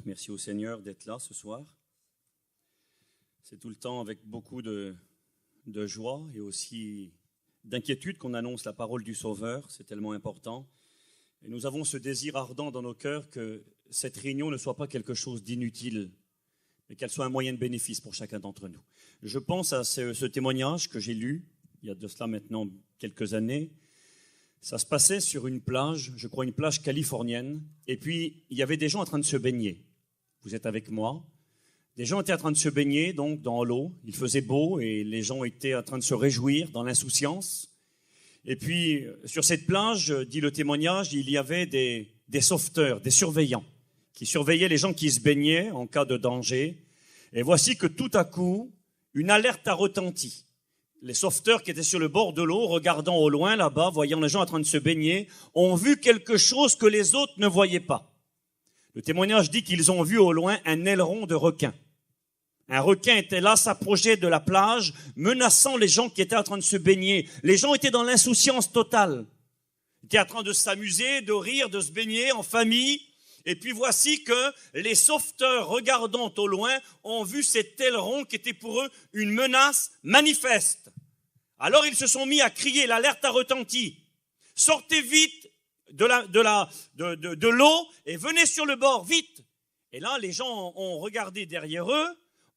Merci au Seigneur d'être là ce soir. C'est tout le temps avec beaucoup de joie et aussi d'inquiétude qu'on annonce la parole du Sauveur. C'est tellement important. Et nous avons ce désir ardent dans nos cœurs que cette réunion ne soit pas quelque chose d'inutile, mais qu'elle soit un moyen de bénéfice pour chacun d'entre nous. Je pense à ce témoignage que j'ai lu il y a de cela maintenant quelques années. Ça se passait sur une plage, je crois une plage californienne, et puis il y avait des gens en train de se baigner. Vous êtes avec moi? Des gens étaient en train de se baigner donc dans l'eau, il faisait beau et les gens étaient en train de se réjouir dans l'insouciance. Et puis sur cette plage, dit le témoignage, il y avait des sauveteurs, des surveillants, qui surveillaient les gens qui se baignaient en cas de danger. Et voici que tout à coup, une alerte a retenti. Les sauveteurs qui étaient sur le bord de l'eau, regardant au loin là-bas, voyant les gens en train de se baigner, ont vu quelque chose que les autres ne voyaient pas. Le témoignage dit qu'ils ont vu au loin un aileron de requin. Un requin était là, s'approchait de la plage, menaçant les gens qui étaient en train de se baigner. Les gens étaient dans l'insouciance totale. Ils étaient en train de s'amuser, de rire, de se baigner en famille. Et puis voici que les sauveteurs, regardant au loin, ont vu cet aileron qui était pour eux une menace manifeste. Alors ils se sont mis à crier, l'alerte a retenti. Sortez vite de l'eau et venez sur le bord, vite. Et là, les gens ont regardé derrière eux,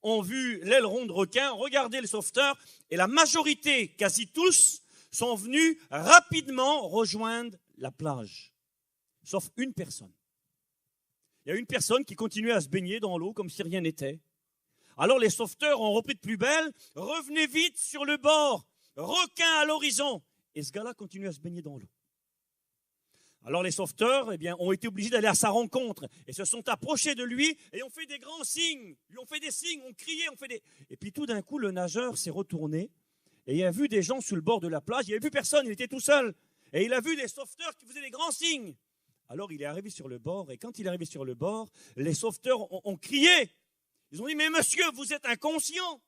ont vu l'aileron de requin, regardé le sauveteur, et la majorité, quasi tous, sont venus rapidement rejoindre la plage. Sauf une personne. Il y a une personne qui continuait à se baigner dans l'eau comme si rien n'était. Alors les sauveteurs ont repris de plus belle, revenez vite sur le bord, requin à l'horizon. Et ce gars-là continue à se baigner dans l'eau. Alors les sauveteurs ont été obligés d'aller à sa rencontre et se sont approchés de lui et ont fait des grands signes, lui ont fait des signes, ont crié, Et puis tout d'un coup, le nageur s'est retourné et il a vu des gens sur le bord de la plage, il n'avait vu personne, il était tout seul. Et il a vu des sauveteurs qui faisaient des grands signes. Alors il est arrivé sur le bord et quand il est arrivé sur le bord, les sauveteurs ont crié. Ils ont dit, mais monsieur, vous êtes inconscient.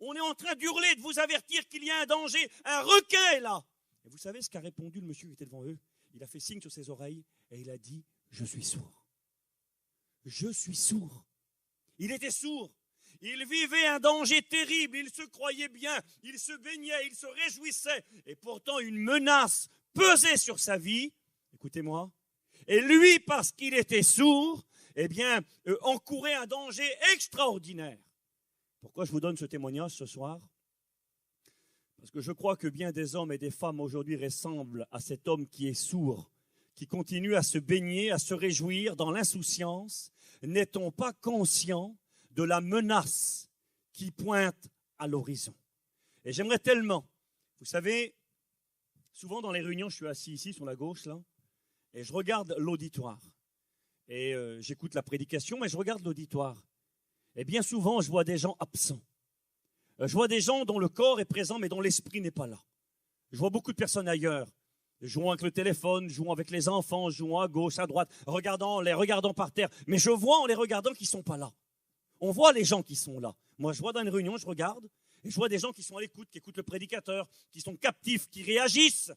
On est en train d'hurler, de vous avertir qu'il y a un danger. Un requin est là. Et vous savez ce qu'a répondu le monsieur qui était devant eux? Il a fait signe sur ses oreilles et il a dit, je suis sourd. Je suis sourd. Il était sourd. Il vivait un danger terrible. Il se croyait bien. Il se baignait. Il se réjouissait. Et pourtant, une menace pesait sur sa vie. Écoutez-moi. Et lui, parce qu'il était sourd, encourait un danger extraordinaire. Pourquoi je vous donne ce témoignage ce soir? Parce que je crois que bien des hommes et des femmes aujourd'hui ressemblent à cet homme qui est sourd, qui continue à se baigner, à se réjouir dans l'insouciance. N'est-on pas conscient de la menace qui pointe à l'horizon? Et j'aimerais tellement, vous savez, souvent dans les réunions, je suis assis ici sur la gauche, là, et je regarde l'auditoire. Et j'écoute la prédication, mais je regarde l'auditoire. Et bien souvent, je vois des gens absents. Je vois des gens dont le corps est présent, mais dont l'esprit n'est pas là. Je vois beaucoup de personnes ailleurs, jouant avec le téléphone, jouant avec les enfants, jouant à gauche, à droite, les regardant par terre. Mais je vois en les regardant qu'ils ne sont pas là. On voit les gens qui sont là. Moi, je vois dans une réunion, je regarde, et je vois des gens qui sont à l'écoute, qui écoutent le prédicateur, qui sont captifs, qui réagissent,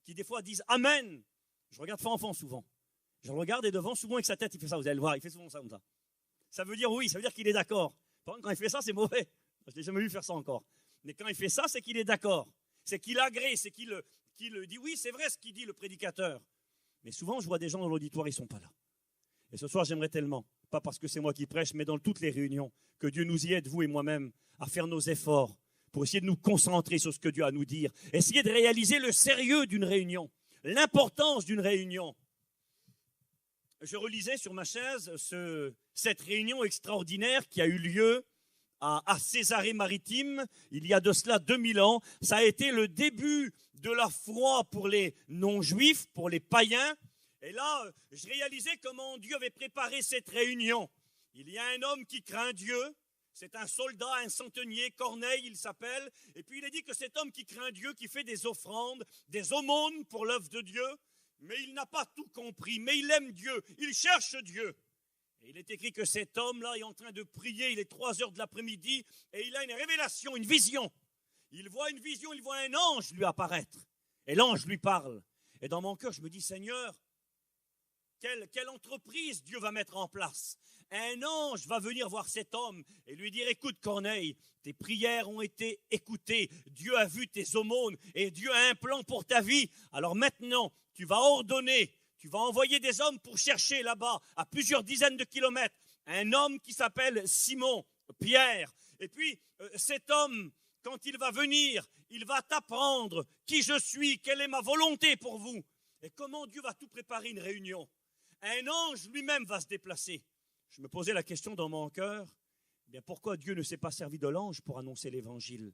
qui des fois disent « Amen ». Je regarde Fanfan souvent. Je le regarde et devant, souvent avec sa tête, il fait ça, vous allez le voir, il fait souvent ça comme ça. Ça veut dire oui, ça veut dire qu'il est d'accord. Par contre, quand il fait ça, c'est mauvais. Je ne l'ai jamais vu faire ça encore. Mais quand il fait ça, c'est qu'il est d'accord. C'est qu'il agrée, c'est qu'il dit oui, c'est vrai ce qu'il dit le prédicateur. Mais souvent, je vois des gens dans l'auditoire, ils ne sont pas là. Et ce soir, j'aimerais tellement, pas parce que c'est moi qui prêche, mais dans toutes les réunions, que Dieu nous y aide, vous et moi-même, à faire nos efforts pour essayer de nous concentrer sur ce que Dieu a à nous dire. Essayer de réaliser le sérieux d'une réunion, l'importance d'une réunion. Je relisais sur ma chaise cette réunion extraordinaire qui a eu lieu à Césarée-Maritime, il y a de cela 2000 ans. Ça a été le début de la foi pour les non-juifs, pour les païens. Et là, je réalisais comment Dieu avait préparé cette réunion. Il y a un homme qui craint Dieu, c'est un soldat, un centenier, Corneille il s'appelle. Et puis il est dit que cet homme qui craint Dieu, qui fait des offrandes, des aumônes pour l'œuvre de Dieu, mais il n'a pas tout compris, mais il aime Dieu, il cherche Dieu. Et il est écrit que cet homme-là est en train de prier, il est 3 heures de l'après-midi, et il a une révélation, une vision. Il voit une vision, il voit un ange lui apparaître. Et l'ange lui parle. Et dans mon cœur, je me dis, Seigneur, quelle entreprise Dieu va mettre en place. Un ange va venir voir cet homme et lui dire, écoute Corneille, tes prières ont été écoutées, Dieu a vu tes aumônes et Dieu a un plan pour ta vie. Alors maintenant, tu vas ordonner, tu vas envoyer des hommes pour chercher là-bas, à plusieurs dizaines de kilomètres, un homme qui s'appelle Simon, Pierre. Et puis cet homme, quand il va venir, il va t'apprendre qui je suis, quelle est ma volonté pour vous. Et comment Dieu va tout préparer une réunion. Un ange lui-même va se déplacer. Je me posais la question dans mon cœur, eh bien pourquoi Dieu ne s'est pas servi de l'ange pour annoncer l'évangile?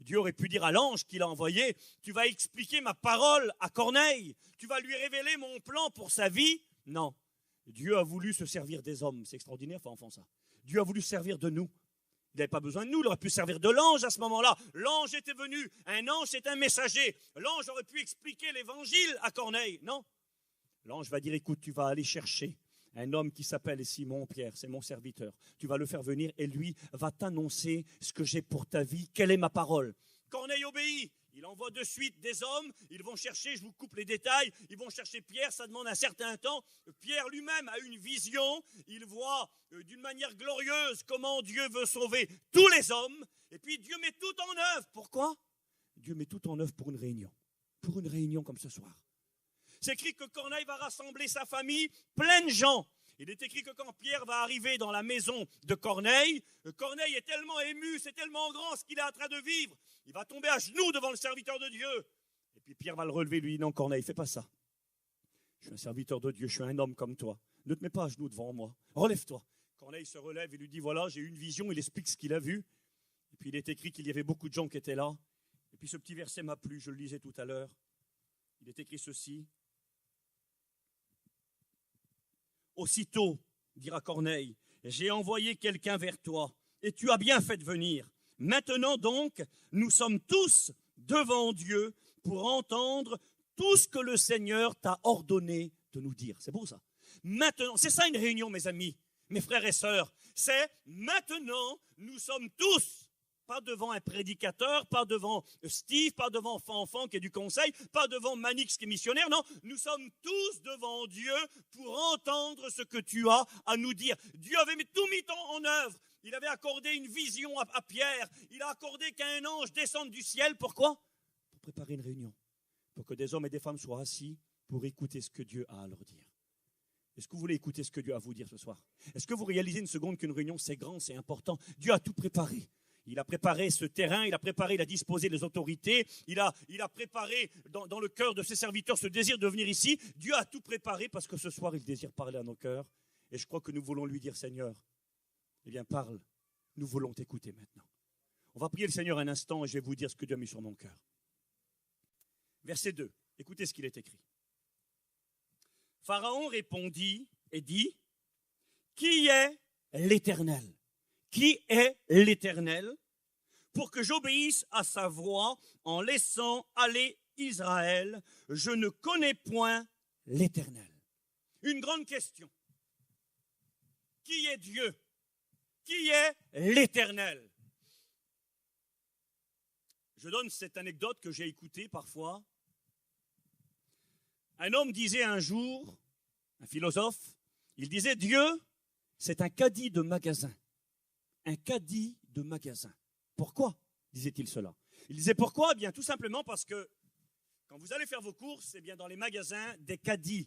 Dieu aurait pu dire à l'ange qu'il a envoyé, tu vas expliquer ma parole à Corneille, tu vas lui révéler mon plan pour sa vie. Non, Dieu a voulu se servir des hommes, c'est extraordinaire, enfant ça. Dieu a voulu se servir de nous. Il n'avait pas besoin de nous, il aurait pu servir de l'ange à ce moment-là. L'ange était venu, un ange c'est un messager. L'ange aurait pu expliquer l'évangile à Corneille, non. L'ange va dire, écoute, tu vas aller chercher un homme qui s'appelle Simon Pierre, c'est mon serviteur. Tu vas le faire venir et lui va t'annoncer ce que j'ai pour ta vie, quelle est ma parole. Corneille obéit, il envoie de suite des hommes, ils vont chercher, je vous coupe les détails, ils vont chercher Pierre, ça demande un certain temps. Pierre lui-même a une vision, il voit d'une manière glorieuse comment Dieu veut sauver tous les hommes, et puis Dieu met tout en œuvre. Pourquoi? Dieu met tout en œuvre pour une réunion comme ce soir. C'est écrit que Corneille va rassembler sa famille, plein de gens. Il est écrit que quand Pierre va arriver dans la maison de Corneille, Corneille est tellement ému, c'est tellement grand ce qu'il est en train de vivre. Il va tomber à genoux devant le serviteur de Dieu. Et puis Pierre va le relever, lui dit, non Corneille, fais pas ça. Je suis un serviteur de Dieu, je suis un homme comme toi. Ne te mets pas à genoux devant moi, relève-toi. Corneille se relève et lui dit, voilà, j'ai eu une vision, il explique ce qu'il a vu. Et puis il est écrit qu'il y avait beaucoup de gens qui étaient là. Et puis ce petit verset m'a plu, je le lisais tout à l'heure. Il est écrit ceci. Aussitôt, dira Corneille, j'ai envoyé quelqu'un vers toi, et tu as bien fait de venir. Maintenant donc, nous sommes tous devant Dieu pour entendre tout ce que le Seigneur t'a ordonné de nous dire. C'est beau ça. Maintenant, c'est ça une réunion, mes amis, mes frères et sœurs. C'est maintenant, nous sommes tous, pas devant un prédicateur, pas devant Steve, pas devant Fanfan qui est du conseil, pas devant Manix qui est missionnaire. Non, nous sommes tous devant Dieu pour entendre ce que tu as à nous dire. Dieu avait tout mis en œuvre. Il avait accordé une vision à Pierre. Il a accordé qu'un ange descende du ciel. Pourquoi? Pour préparer une réunion. Pour que des hommes et des femmes soient assis pour écouter ce que Dieu a à leur dire. Est-ce que vous voulez écouter ce que Dieu a à vous dire ce soir? Est-ce que vous réalisez une seconde qu'une réunion, c'est grand, c'est important? Dieu a tout préparé. Il a préparé ce terrain, il a disposé les autorités, il a préparé dans le cœur de ses serviteurs ce désir de venir ici. Dieu a tout préparé parce que ce soir, il désire parler à nos cœurs. Et je crois que nous voulons lui dire, Seigneur, eh bien parle, nous voulons t'écouter maintenant. On va prier le Seigneur un instant et je vais vous dire ce que Dieu a mis sur mon cœur. Verset 2, écoutez ce qu'il est écrit. Pharaon répondit et dit, qui est l'Éternel? Qui est l'Éternel, pour que j'obéisse à sa voix en laissant aller Israël? Je ne connais point l'Éternel. Une grande question. Qui est Dieu? Qui est l'Éternel? Je donne cette anecdote que j'ai écoutée parfois. Un homme disait un jour, un philosophe, il disait Dieu, c'est un caddie de magasin. Un caddie de magasin. Pourquoi disait-il cela? Il disait pourquoi? Eh bien, tout simplement parce que quand vous allez faire vos courses, eh bien, dans les magasins, des caddies,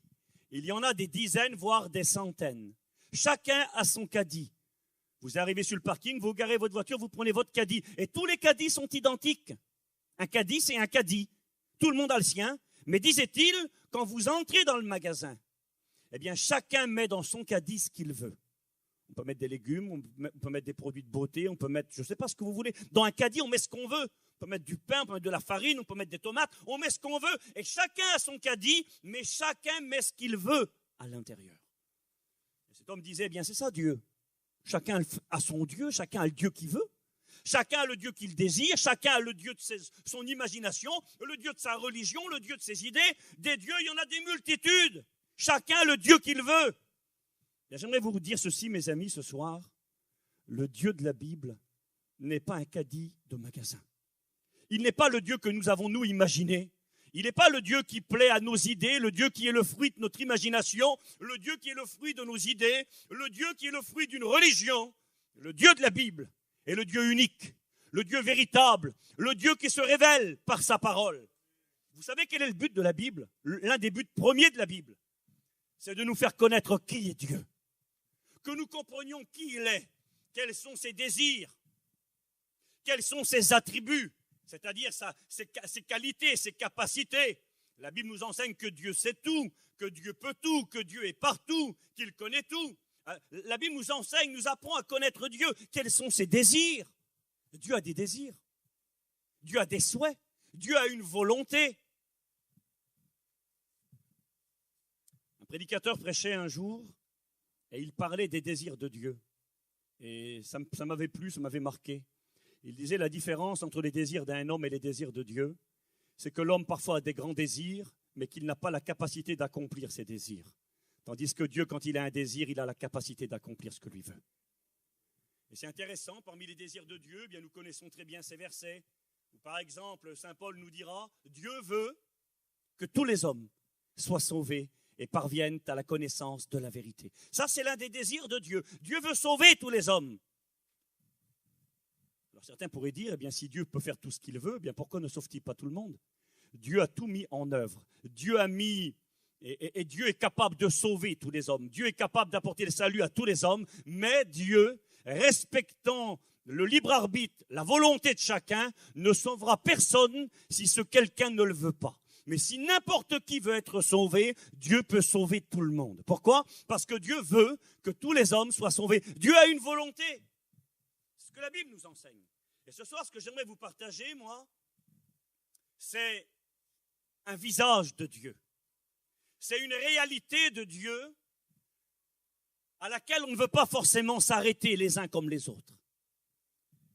il y en a des dizaines, voire des centaines. Chacun a son caddie. Vous arrivez sur le parking, vous garez votre voiture, vous prenez votre caddie. Et tous les caddies sont identiques. Un caddie, c'est un caddie. Tout le monde a le sien. Mais disait-il, quand vous entrez dans le magasin, eh bien, chacun met dans son caddie ce qu'il veut. On peut mettre des légumes, on peut mettre des produits de beauté, on peut mettre, je ne sais pas ce que vous voulez. Dans un caddie, on met ce qu'on veut. On peut mettre du pain, on peut mettre de la farine, on peut mettre des tomates. On met ce qu'on veut. Et chacun a son caddie, mais chacun met ce qu'il veut à l'intérieur. Et cet homme disait, eh bien, c'est ça Dieu. Chacun a son Dieu, chacun a le Dieu qu'il veut. Chacun a le Dieu qu'il désire, chacun a le Dieu de son imagination, le Dieu de sa religion, le Dieu de ses idées. Des dieux, il y en a des multitudes. Chacun a le Dieu qu'il veut. J'aimerais vous dire ceci, mes amis, ce soir. Le Dieu de la Bible n'est pas un caddie de magasin. Il n'est pas le Dieu que nous avons, nous, imaginé. Il n'est pas le Dieu qui plaît à nos idées, le Dieu qui est le fruit de notre imagination, le Dieu qui est le fruit de nos idées, le Dieu qui est le fruit d'une religion. Le Dieu de la Bible est le Dieu unique, le Dieu véritable, le Dieu qui se révèle par sa parole. Vous savez quel est le but de la Bible? L'un des buts premiers de la Bible, c'est de nous faire connaître qui est Dieu. Que nous comprenions qui il est, quels sont ses désirs, quels sont ses attributs, c'est-à-dire ses qualités, ses capacités. La Bible nous enseigne que Dieu sait tout, que Dieu peut tout, que Dieu est partout, qu'il connaît tout. La Bible nous enseigne, nous apprend à connaître Dieu. Quels sont ses désirs? Dieu a des désirs. Dieu a des souhaits. Dieu a une volonté. Un prédicateur prêchait un jour et il parlait des désirs de Dieu. Et ça m'avait plu, ça m'avait marqué. Il disait la différence entre les désirs d'un homme et les désirs de Dieu, c'est que l'homme parfois a des grands désirs, mais qu'il n'a pas la capacité d'accomplir ses désirs. Tandis que Dieu, quand il a un désir, il a la capacité d'accomplir ce que lui veut. Et c'est intéressant, parmi les désirs de Dieu, bien nous connaissons très bien ces versets, où par exemple, saint Paul nous dira, Dieu veut que tous les hommes soient sauvés et parviennent à la connaissance de la vérité. Ça, c'est l'un des désirs de Dieu. Dieu veut sauver tous les hommes. Alors certains pourraient dire, eh bien, si Dieu peut faire tout ce qu'il veut, eh bien, pourquoi ne sauve-t-il pas tout le monde? Dieu a tout mis en œuvre. Dieu a mis, et Dieu est capable de sauver tous les hommes. Dieu est capable d'apporter le salut à tous les hommes, mais Dieu, respectant le libre arbitre, la volonté de chacun, ne sauvera personne si ce quelqu'un ne le veut pas. Mais si n'importe qui veut être sauvé, Dieu peut sauver tout le monde. Pourquoi? Parce que Dieu veut que tous les hommes soient sauvés. Dieu a une volonté. C'est ce que la Bible nous enseigne. Et ce soir, ce que j'aimerais vous partager, moi, c'est un visage de Dieu. C'est une réalité de Dieu à laquelle on ne veut pas forcément s'arrêter les uns comme les autres.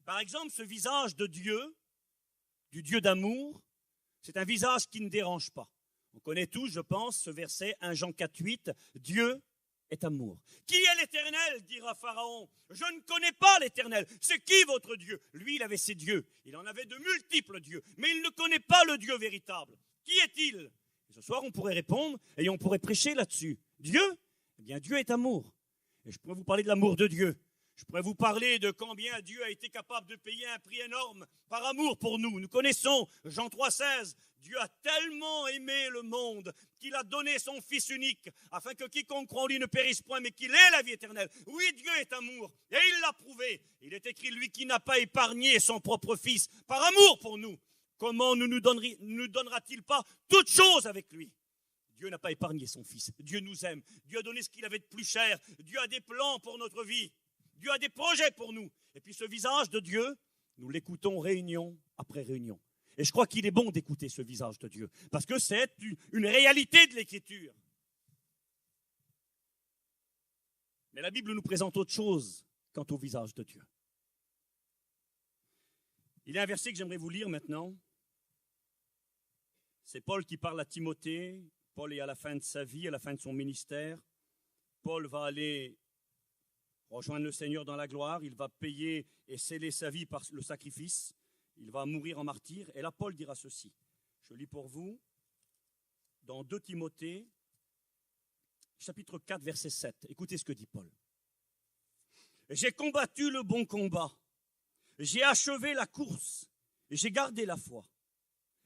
Par exemple, ce visage de Dieu, du Dieu d'amour, c'est un visage qui ne dérange pas. On connaît tous, je pense, ce verset 1 Jean 4,8, Dieu est amour. Qui est l'Éternel, dira Pharaon. Je ne connais pas l'Éternel. C'est qui votre Dieu? Lui, il avait ses dieux. Il en avait de multiples dieux. Mais il ne connaît pas le Dieu véritable. Qui est-il? Et ce soir, on pourrait répondre et on pourrait prêcher là-dessus. Dieu? Eh bien, Dieu est amour. Et je pourrais vous parler de l'amour de Dieu. Je pourrais vous parler de combien Dieu a été capable de payer un prix énorme par amour pour nous. Nous connaissons Jean 3,16. Dieu a tellement aimé le monde qu'il a donné son Fils unique afin que quiconque croit en lui ne périsse point mais qu'il ait la vie éternelle. Oui, Dieu est amour et il l'a prouvé. Il est écrit, lui qui n'a pas épargné son propre Fils par amour pour nous. Comment nous donnera-t-il pas toutes choses avec lui? Dieu n'a pas épargné son Fils. Dieu nous aime. Dieu a donné ce qu'il avait de plus cher. Dieu a des plans pour notre vie. Dieu a des projets pour nous. Et puis ce visage de Dieu, nous l'écoutons réunion après réunion. Et je crois qu'il est bon d'écouter ce visage de Dieu, parce que c'est une réalité de l'Écriture. Mais la Bible nous présente autre chose quant au visage de Dieu. Il y a un verset que j'aimerais vous lire maintenant. C'est Paul qui parle à Timothée. Paul est à la fin de sa vie, à la fin de son ministère. Paul va aller rejoindre le Seigneur dans la gloire, il va payer et sceller sa vie par le sacrifice, il va mourir en martyr. Et là, Paul dira ceci. Je lis pour vous, dans 2 Timothée, chapitre 4, verset 7. Écoutez ce que dit Paul. J'ai combattu le bon combat, j'ai achevé la course, j'ai gardé la foi.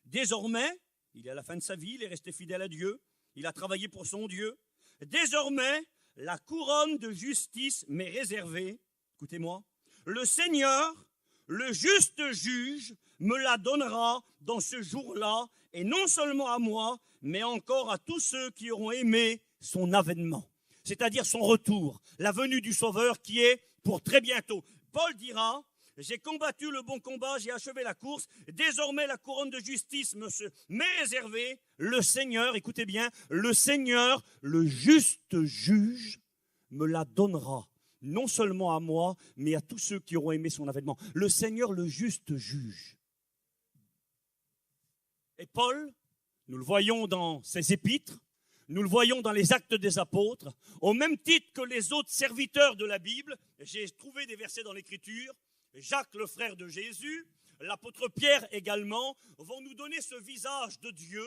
Désormais, il est à la fin de sa vie, il est resté fidèle à Dieu, il a travaillé pour son Dieu. Désormais, la couronne de justice m'est réservée. Écoutez-moi. Le Seigneur, le juste juge, me la donnera dans ce jour-là, et non seulement à moi, mais encore à tous ceux qui auront aimé son avènement, c'est-à-dire son retour, la venue du Sauveur qui est pour très bientôt. Paul dira, j'ai combattu le bon combat, j'ai achevé la course, désormais la couronne de justice m'est réservée. Le Seigneur, écoutez bien, le Seigneur, le juste juge, me la donnera, non seulement à moi, mais à tous ceux qui auront aimé son avènement. Le Seigneur, le juste juge. Et Paul, nous le voyons dans ses épîtres, nous le voyons dans les Actes des Apôtres, au même titre que les autres serviteurs de la Bible. J'ai trouvé des versets dans l'Écriture. Jacques, le frère de Jésus, l'apôtre Pierre également, vont nous donner ce visage de Dieu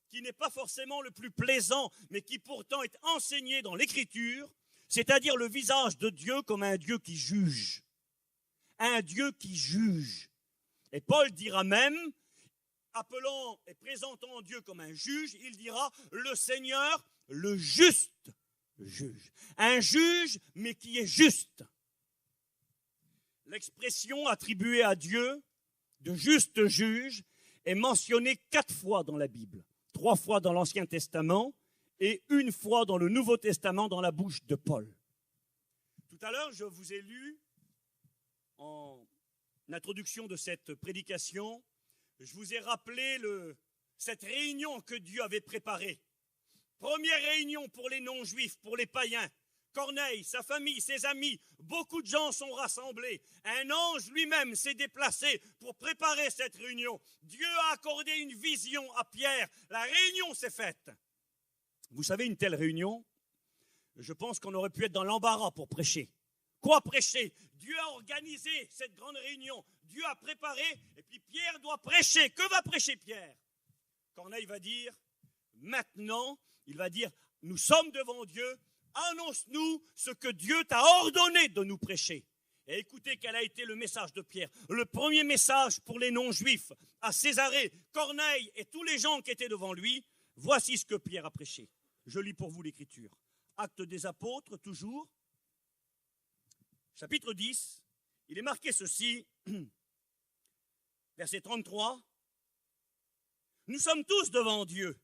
qui n'est pas forcément le plus plaisant, mais qui pourtant est enseigné dans l'Écriture, c'est-à-dire le visage de Dieu comme un Dieu qui juge. Un Dieu qui juge. Et Paul dira même, appelant et présentant Dieu comme un juge, il dira le Seigneur, le juste juge. Un juge, mais qui est juste. L'expression attribuée à Dieu de juste juge est mentionnée 4 fois dans la Bible. 3 fois dans l'Ancien Testament et 1 fois dans le Nouveau Testament dans la bouche de Paul. Tout à l'heure, je vous ai lu en introduction de cette prédication, je vous ai rappelé cette réunion que Dieu avait préparée. Première réunion pour les non-juifs, pour les païens. Corneille, sa famille, ses amis, beaucoup de gens sont rassemblés. Un ange lui-même s'est déplacé pour préparer cette réunion. Dieu a accordé une vision à Pierre. La réunion s'est faite. Vous savez, une telle réunion, je pense qu'on aurait pu être dans l'embarras pour prêcher. Quoi prêcher? Dieu a organisé cette grande réunion. Dieu a préparé, et puis Pierre doit prêcher. Que va prêcher Pierre? Corneille va dire, maintenant, il va dire, nous sommes devant Dieu, annonce-nous ce que Dieu t'a ordonné de nous prêcher. Et écoutez quel a été le message de Pierre. Le premier message pour les non-juifs, à Césarée, Corneille et tous les gens qui étaient devant lui, voici ce que Pierre a prêché. Je lis pour vous l'Écriture. Actes des apôtres, toujours. Chapitre 10, il est marqué ceci, verset 33. Nous sommes tous devant Dieu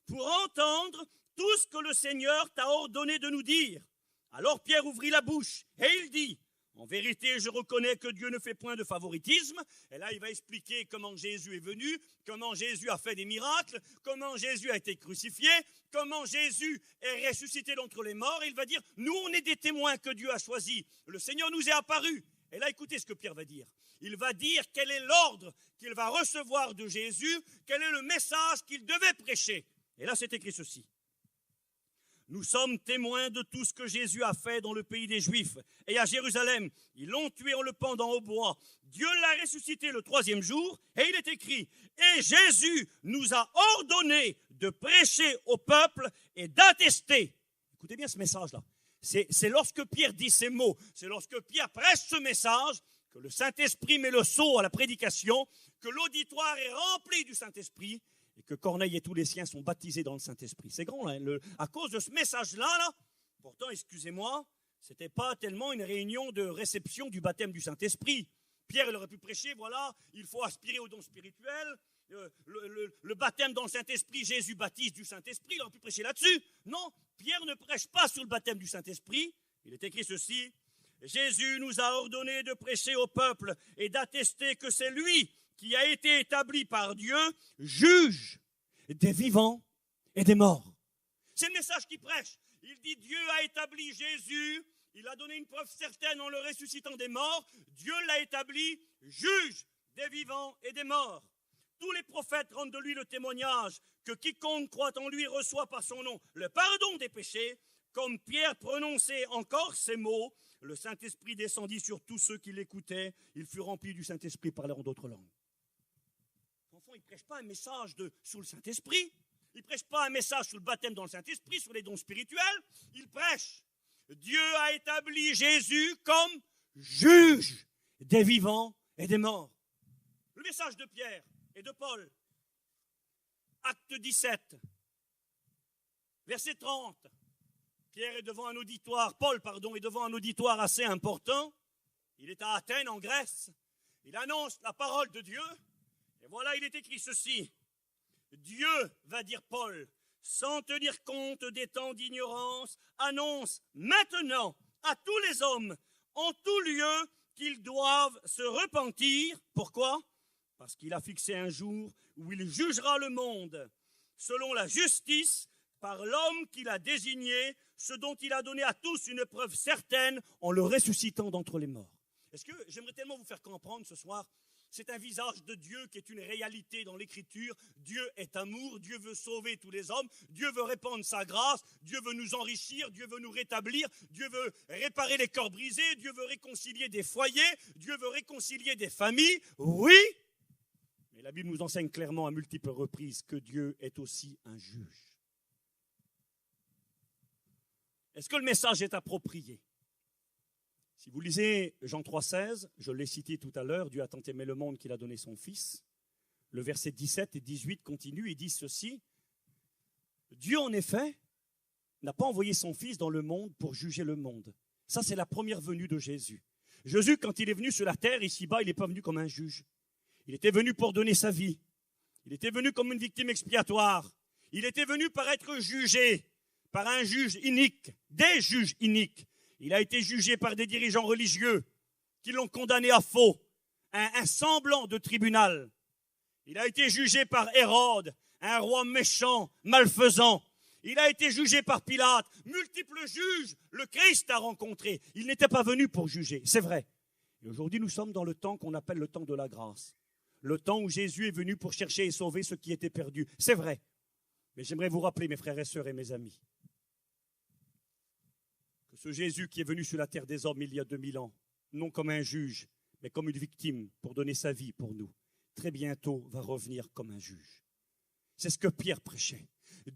pour entendre tout ce que le Seigneur t'a ordonné de nous dire. Alors Pierre ouvrit la bouche et il dit, en vérité, je reconnais que Dieu ne fait point de favoritisme. Et là, il va expliquer comment Jésus est venu, comment Jésus a fait des miracles, comment Jésus a été crucifié, comment Jésus est ressuscité d'entre les morts. Et il va dire, nous, on est des témoins que Dieu a choisis. Le Seigneur nous est apparu. Et là, écoutez ce que Pierre va dire. Il va dire quel est l'ordre qu'il va recevoir de Jésus, quel est le message qu'il devait prêcher. Et là, c'est écrit ceci. Nous sommes témoins de tout ce que Jésus a fait dans le pays des Juifs. Et à Jérusalem, ils l'ont tué en le pendant au bois. Dieu l'a ressuscité le 3e jour. Et il est écrit, et Jésus nous a ordonné de prêcher au peuple et d'attester. Écoutez bien ce message-là. C'est lorsque Pierre dit ces mots, c'est lorsque Pierre prêche ce message, que le Saint-Esprit met le sceau à la prédication, que l'auditoire est rempli du Saint-Esprit, et que Corneille et tous les siens sont baptisés dans le Saint-Esprit. C'est grand, hein, à cause de ce message-là, pourtant, excusez-moi, ce n'était pas tellement une réunion de réception du baptême du Saint-Esprit. Pierre, il aurait pu prêcher, voilà, il faut aspirer au don spirituel, le baptême dans le Saint-Esprit, Jésus baptise du Saint-Esprit, il aurait pu prêcher là-dessus. Non, Pierre ne prêche pas sur le baptême du Saint-Esprit. Il est écrit ceci, Jésus nous a ordonné de prêcher au peuple et d'attester que c'est lui qui a été établi par Dieu, juge des vivants et des morts. C'est le message qu'il prêche. Il dit Dieu a établi Jésus, il a donné une preuve certaine en le ressuscitant des morts. Dieu l'a établi juge des vivants et des morts. Tous les prophètes rendent de lui le témoignage que quiconque croit en lui reçoit par son nom le pardon des péchés. Comme Pierre prononçait encore ces mots, le Saint-Esprit descendit sur tous ceux qui l'écoutaient. Il fut rempli du Saint-Esprit parlant en d'autres langues. Il ne prêche pas un message sous le Saint-Esprit. Il ne prêche pas un message sur le baptême dans le Saint-Esprit, sur les dons spirituels. Il prêche. Dieu a établi Jésus comme juge des vivants et des morts. Le message de Pierre et de Paul. Acte 17, verset 30. Pierre est devant un auditoire, Paul, est devant un auditoire assez important. Il est à Athènes, en Grèce. Il annonce la parole de Dieu. Et voilà, il est écrit ceci. Dieu, va dire Paul, sans tenir compte des temps d'ignorance, annonce maintenant à tous les hommes, en tout lieu, qu'ils doivent se repentir. Pourquoi? Parce qu'il a fixé un jour où il jugera le monde selon la justice par l'homme qu'il a désigné, ce dont il a donné à tous une preuve certaine en le ressuscitant d'entre les morts. Est-ce que j'aimerais tellement vous faire comprendre ce soir? C'est un visage de Dieu qui est une réalité dans l'Écriture. Dieu est amour, Dieu veut sauver tous les hommes, Dieu veut répandre sa grâce, Dieu veut nous enrichir, Dieu veut nous rétablir, Dieu veut réparer les cœurs brisés, Dieu veut réconcilier des foyers, Dieu veut réconcilier des familles. Oui, Et la Bible nous enseigne clairement à multiples reprises que Dieu est aussi un juge. Est-ce que le message est approprié? Si vous lisez Jean 3,16, je l'ai cité tout à l'heure, Dieu a tant aimé le monde qu'il a donné son Fils. Le verset 17 et 18 continue et disent ceci. Dieu, en effet, n'a pas envoyé son Fils dans le monde pour juger le monde. Ça, c'est la première venue de Jésus. Jésus, quand il est venu sur la terre, ici-bas, il n'est pas venu comme un juge. Il était venu pour donner sa vie. Il était venu comme une victime expiatoire. Il était venu par être jugé par un juge inique, des juges iniques. Il a été jugé par des dirigeants religieux qui l'ont condamné à faux, un semblant de tribunal. Il a été jugé par Hérode, un roi méchant, malfaisant. Il a été jugé par Pilate. Multiples juges, le Christ a rencontré. Il n'était pas venu pour juger, c'est vrai. Et aujourd'hui, nous sommes dans le temps qu'on appelle le temps de la grâce. Le temps où Jésus est venu pour chercher et sauver ceux qui étaient perdus. C'est vrai. Mais j'aimerais vous rappeler, mes frères et sœurs et mes amis, que ce Jésus qui est venu sur la terre des hommes il y a 2000 ans, non comme un juge, mais comme une victime pour donner sa vie pour nous, très bientôt va revenir comme un juge. C'est ce que Pierre prêchait.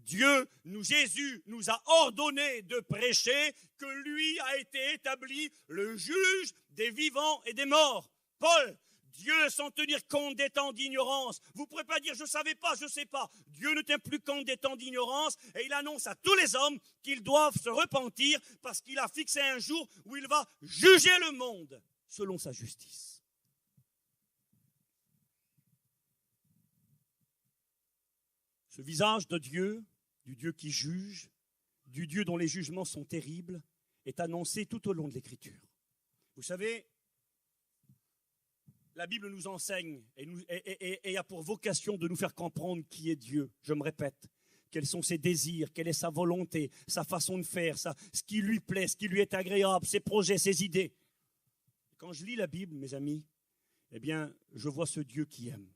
Jésus nous a ordonné de prêcher que lui a été établi le juge des vivants et des morts. Paul, Dieu sans tenir compte des temps d'ignorance. Vous ne pourrez pas dire « je ne savais pas, je ne sais pas ». Dieu ne tient plus compte des temps d'ignorance et il annonce à tous les hommes qu'ils doivent se repentir parce qu'il a fixé un jour où il va juger le monde selon sa justice. Ce visage de Dieu, du Dieu qui juge, du Dieu dont les jugements sont terribles, est annoncé tout au long de l'Écriture. Vous savez, la Bible nous enseigne et a pour vocation de nous faire comprendre qui est Dieu. Je me répète, quels sont ses désirs, quelle est sa volonté, sa façon de faire, ce qui lui plaît, ce qui lui est agréable, ses projets, ses idées. Quand je lis la Bible, mes amis, eh bien, je vois ce Dieu qui aime.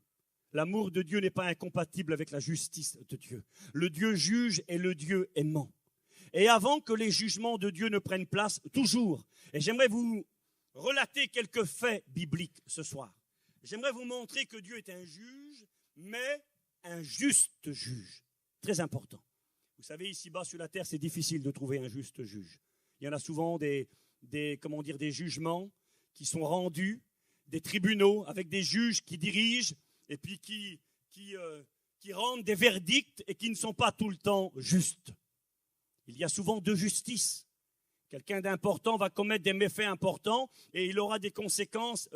L'amour de Dieu n'est pas incompatible avec la justice de Dieu. Le Dieu juge est le Dieu aimant. Et avant que les jugements de Dieu ne prennent place, toujours, et j'aimerais vous relater quelques faits bibliques ce soir. J'aimerais vous montrer que Dieu est un juge, mais un juste juge. Très important. Vous savez, ici-bas sur la terre, c'est difficile de trouver un juste juge. Il y en a souvent des jugements qui sont rendus, des tribunaux avec des juges qui dirigent et puis qui rendent des verdicts et qui ne sont pas tout le temps justes. Il y a souvent deux justices. Quelqu'un d'important va commettre des méfaits importants et il aura des conséquences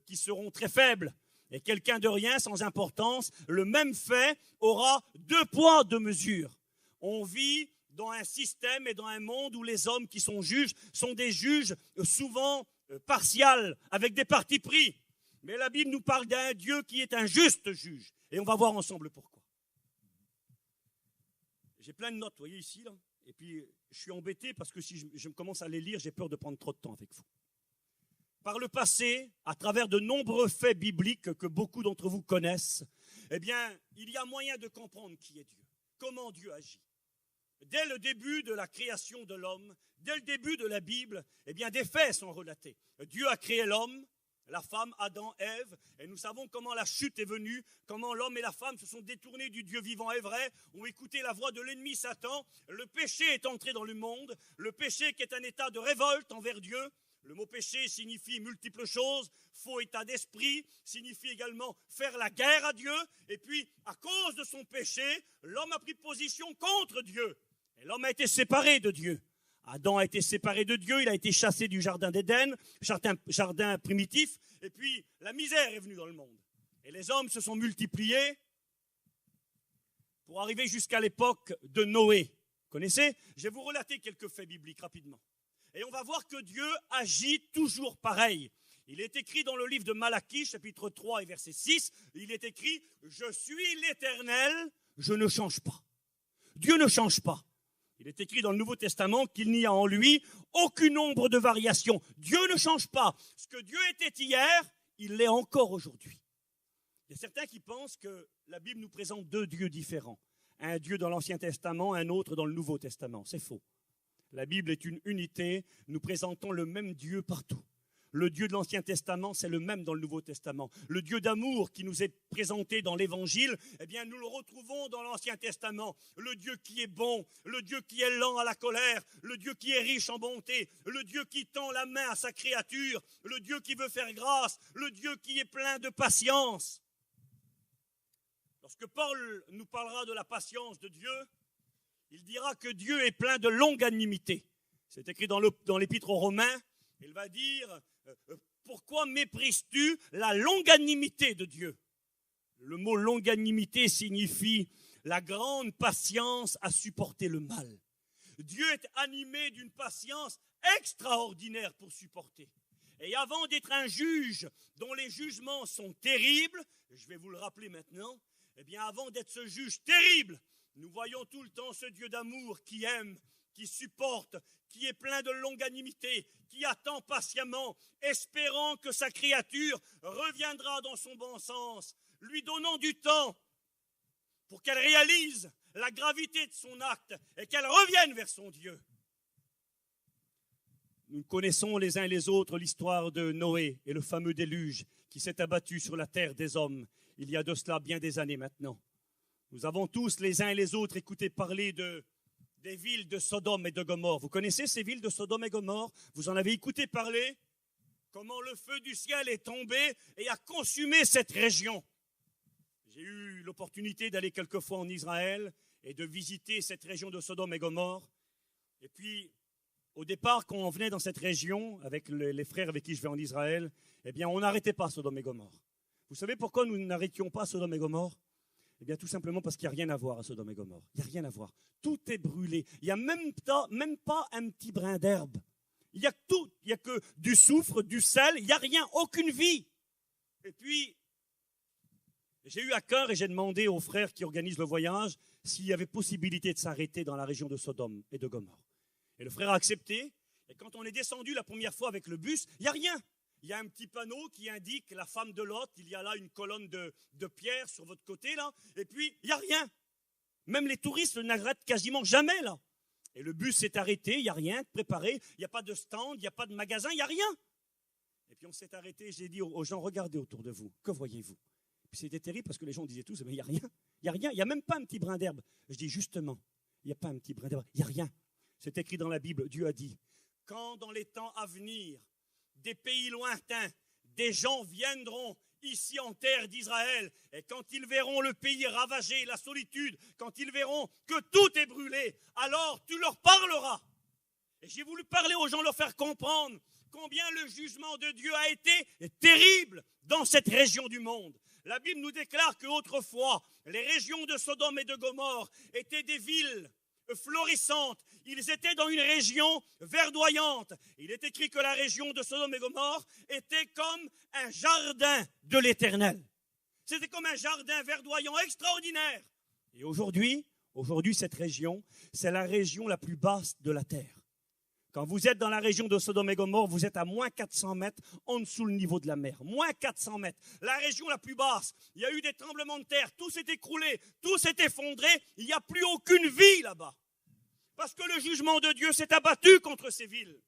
qui seront très faibles. Et quelqu'un de rien, sans importance, le même fait aura 2 poids, 2 mesures. On vit dans un système et dans un monde où les hommes qui sont juges sont des juges souvent partials, avec des partis pris. Mais la Bible nous parle d'un Dieu qui est un juste juge. Et on va voir ensemble pourquoi. J'ai plein de notes, vous voyez ici, là. Et puis, je suis embêté parce que si je commence à les lire, j'ai peur de prendre trop de temps avec vous. Par le passé, à travers de nombreux faits bibliques que beaucoup d'entre vous connaissent, eh bien, il y a moyen de comprendre qui est Dieu, comment Dieu agit. Dès le début de la création de l'homme, dès le début de la Bible, eh bien, des faits sont relatés. Dieu a créé l'homme, la femme, Adam, Ève, et nous savons comment la chute est venue, comment l'homme et la femme se sont détournés du Dieu vivant et vrai, ont écouté la voix de l'ennemi Satan, le péché est entré dans le monde, le péché qui est un état de révolte envers Dieu. Le mot péché signifie multiples choses, faux état d'esprit, signifie également faire la guerre à Dieu, et puis à cause de son péché, l'homme a pris position contre Dieu, et l'homme a été séparé de Dieu. Adam a été séparé de Dieu, il a été chassé du jardin d'Éden, jardin primitif, et puis la misère est venue dans le monde. Et les hommes se sont multipliés pour arriver jusqu'à l'époque de Noé. Vous connaissez ? Je vais vous relater quelques faits bibliques rapidement. Et on va voir que Dieu agit toujours pareil. Il est écrit dans le livre de Malachie, chapitre 3 et verset 6, il est écrit « Je suis l'Éternel, je ne change pas ». Dieu ne change pas. Il est écrit dans le Nouveau Testament qu'il n'y a en lui aucune ombre de variation. Dieu ne change pas. Ce que Dieu était hier, il l'est encore aujourd'hui. Il y a certains qui pensent que la Bible nous présente 2 dieux différents. Un Dieu dans l'Ancien Testament, un autre dans le Nouveau Testament. C'est faux. La Bible est une unité, nous présentons le même Dieu partout. Le Dieu de l'Ancien Testament, c'est le même dans le Nouveau Testament. Le Dieu d'amour qui nous est présenté dans l'Évangile, eh bien, nous le retrouvons dans l'Ancien Testament. Le Dieu qui est bon, le Dieu qui est lent à la colère, le Dieu qui est riche en bonté, le Dieu qui tend la main à sa créature, le Dieu qui veut faire grâce, le Dieu qui est plein de patience. Lorsque Paul nous parlera de la patience de Dieu, il dira que Dieu est plein de longanimité. C'est écrit dans l'Épître aux Romains. Il va dire, pourquoi méprises-tu la longanimité de Dieu? Le mot longanimité signifie la grande patience à supporter le mal. Dieu est animé d'une patience extraordinaire pour supporter. Et avant d'être un juge dont les jugements sont terribles, je vais vous le rappeler maintenant, eh bien avant d'être ce juge terrible, nous voyons tout le temps ce Dieu d'amour qui aime, qui supporte, qui est plein de longanimité, qui attend patiemment, espérant que sa créature reviendra dans son bon sens, lui donnant du temps pour qu'elle réalise la gravité de son acte et qu'elle revienne vers son Dieu. Nous connaissons les uns et les autres l'histoire de Noé et le fameux déluge qui s'est abattu sur la terre des hommes il y a de cela bien des années maintenant. Nous avons tous les uns et les autres écouté parler des villes de Sodome et de Gomorrhe. Vous connaissez ces villes de Sodome et Gomorrhe? Vous en avez écouté parler? Comment le feu du ciel est tombé et a consumé cette région. J'ai eu l'opportunité d'aller quelquefois en Israël et de visiter cette région de Sodome et Gomorrhe. Et puis, au départ, quand on venait dans cette région, avec les frères avec qui je vais en Israël, eh bien, on n'arrêtait pas Sodome et Gomorrhe. Vous savez pourquoi nous n'arrêtions pas Sodome et Gomorrhe? Eh bien, tout simplement parce qu'il n'y a rien à voir à Sodome et Gomorrhe. Il n'y a rien à voir. Tout est brûlé. Il n'y a même pas un petit brin d'herbe. Il n'y a tout. Il n'y a que du soufre, du sel. Il n'y a rien, aucune vie. Et puis, j'ai eu à cœur et j'ai demandé aux frères qui organisent le voyage s'il y avait possibilité de s'arrêter dans la région de Sodome et de Gomorrhe. Et le frère a accepté. Et quand on est descendu la première fois avec le bus, il n'y a rien. Il y a un petit panneau qui indique la femme de Lot. Il y a là une colonne de pierre sur votre côté, là. Et puis, il n'y a rien. Même les touristes n'arrêtent quasiment jamais, là. Et le bus s'est arrêté, il n'y a rien de préparé. Il n'y a pas de stand, il n'y a pas de magasin, il n'y a rien. Et puis, on s'est arrêté. J'ai dit aux gens, regardez autour de vous. Que voyez-vous? Puis c'était terrible parce que les gens disaient tous, mais il n'y a rien. Il n'y a rien. Il n'y a même pas un petit brin d'herbe. Je dis, justement, il n'y a pas un petit brin d'herbe. Il n'y a rien. C'est écrit dans la Bible. Dieu a dit, quand dans les temps à venir, des pays lointains, des gens viendront ici en terre d'Israël, et quand ils verront le pays ravagé, la solitude, quand ils verront que tout est brûlé, alors tu leur parleras. Et j'ai voulu parler aux gens, leur faire comprendre combien le jugement de Dieu a été terrible dans cette région du monde. La Bible nous déclare qu'autrefois, les régions de Sodome et de Gomorrhe étaient des villes florissantes. Ils étaient dans une région verdoyante. Il est écrit que la région de Sodome et Gomorrhe était comme un jardin de l'Éternel. C'était comme un jardin verdoyant extraordinaire. Et aujourd'hui, cette région, c'est la région la plus basse de la terre. Quand vous êtes dans la région de Sodome et Gomorrhe, vous êtes à moins 400 mètres en dessous le niveau de la mer. Moins 400 mètres. La région la plus basse. Il y a eu des tremblements de terre. Tout s'est écroulé. Tout s'est effondré. Il n'y a plus aucune vie là-bas. Parce que le jugement de Dieu s'est abattu contre ces villes.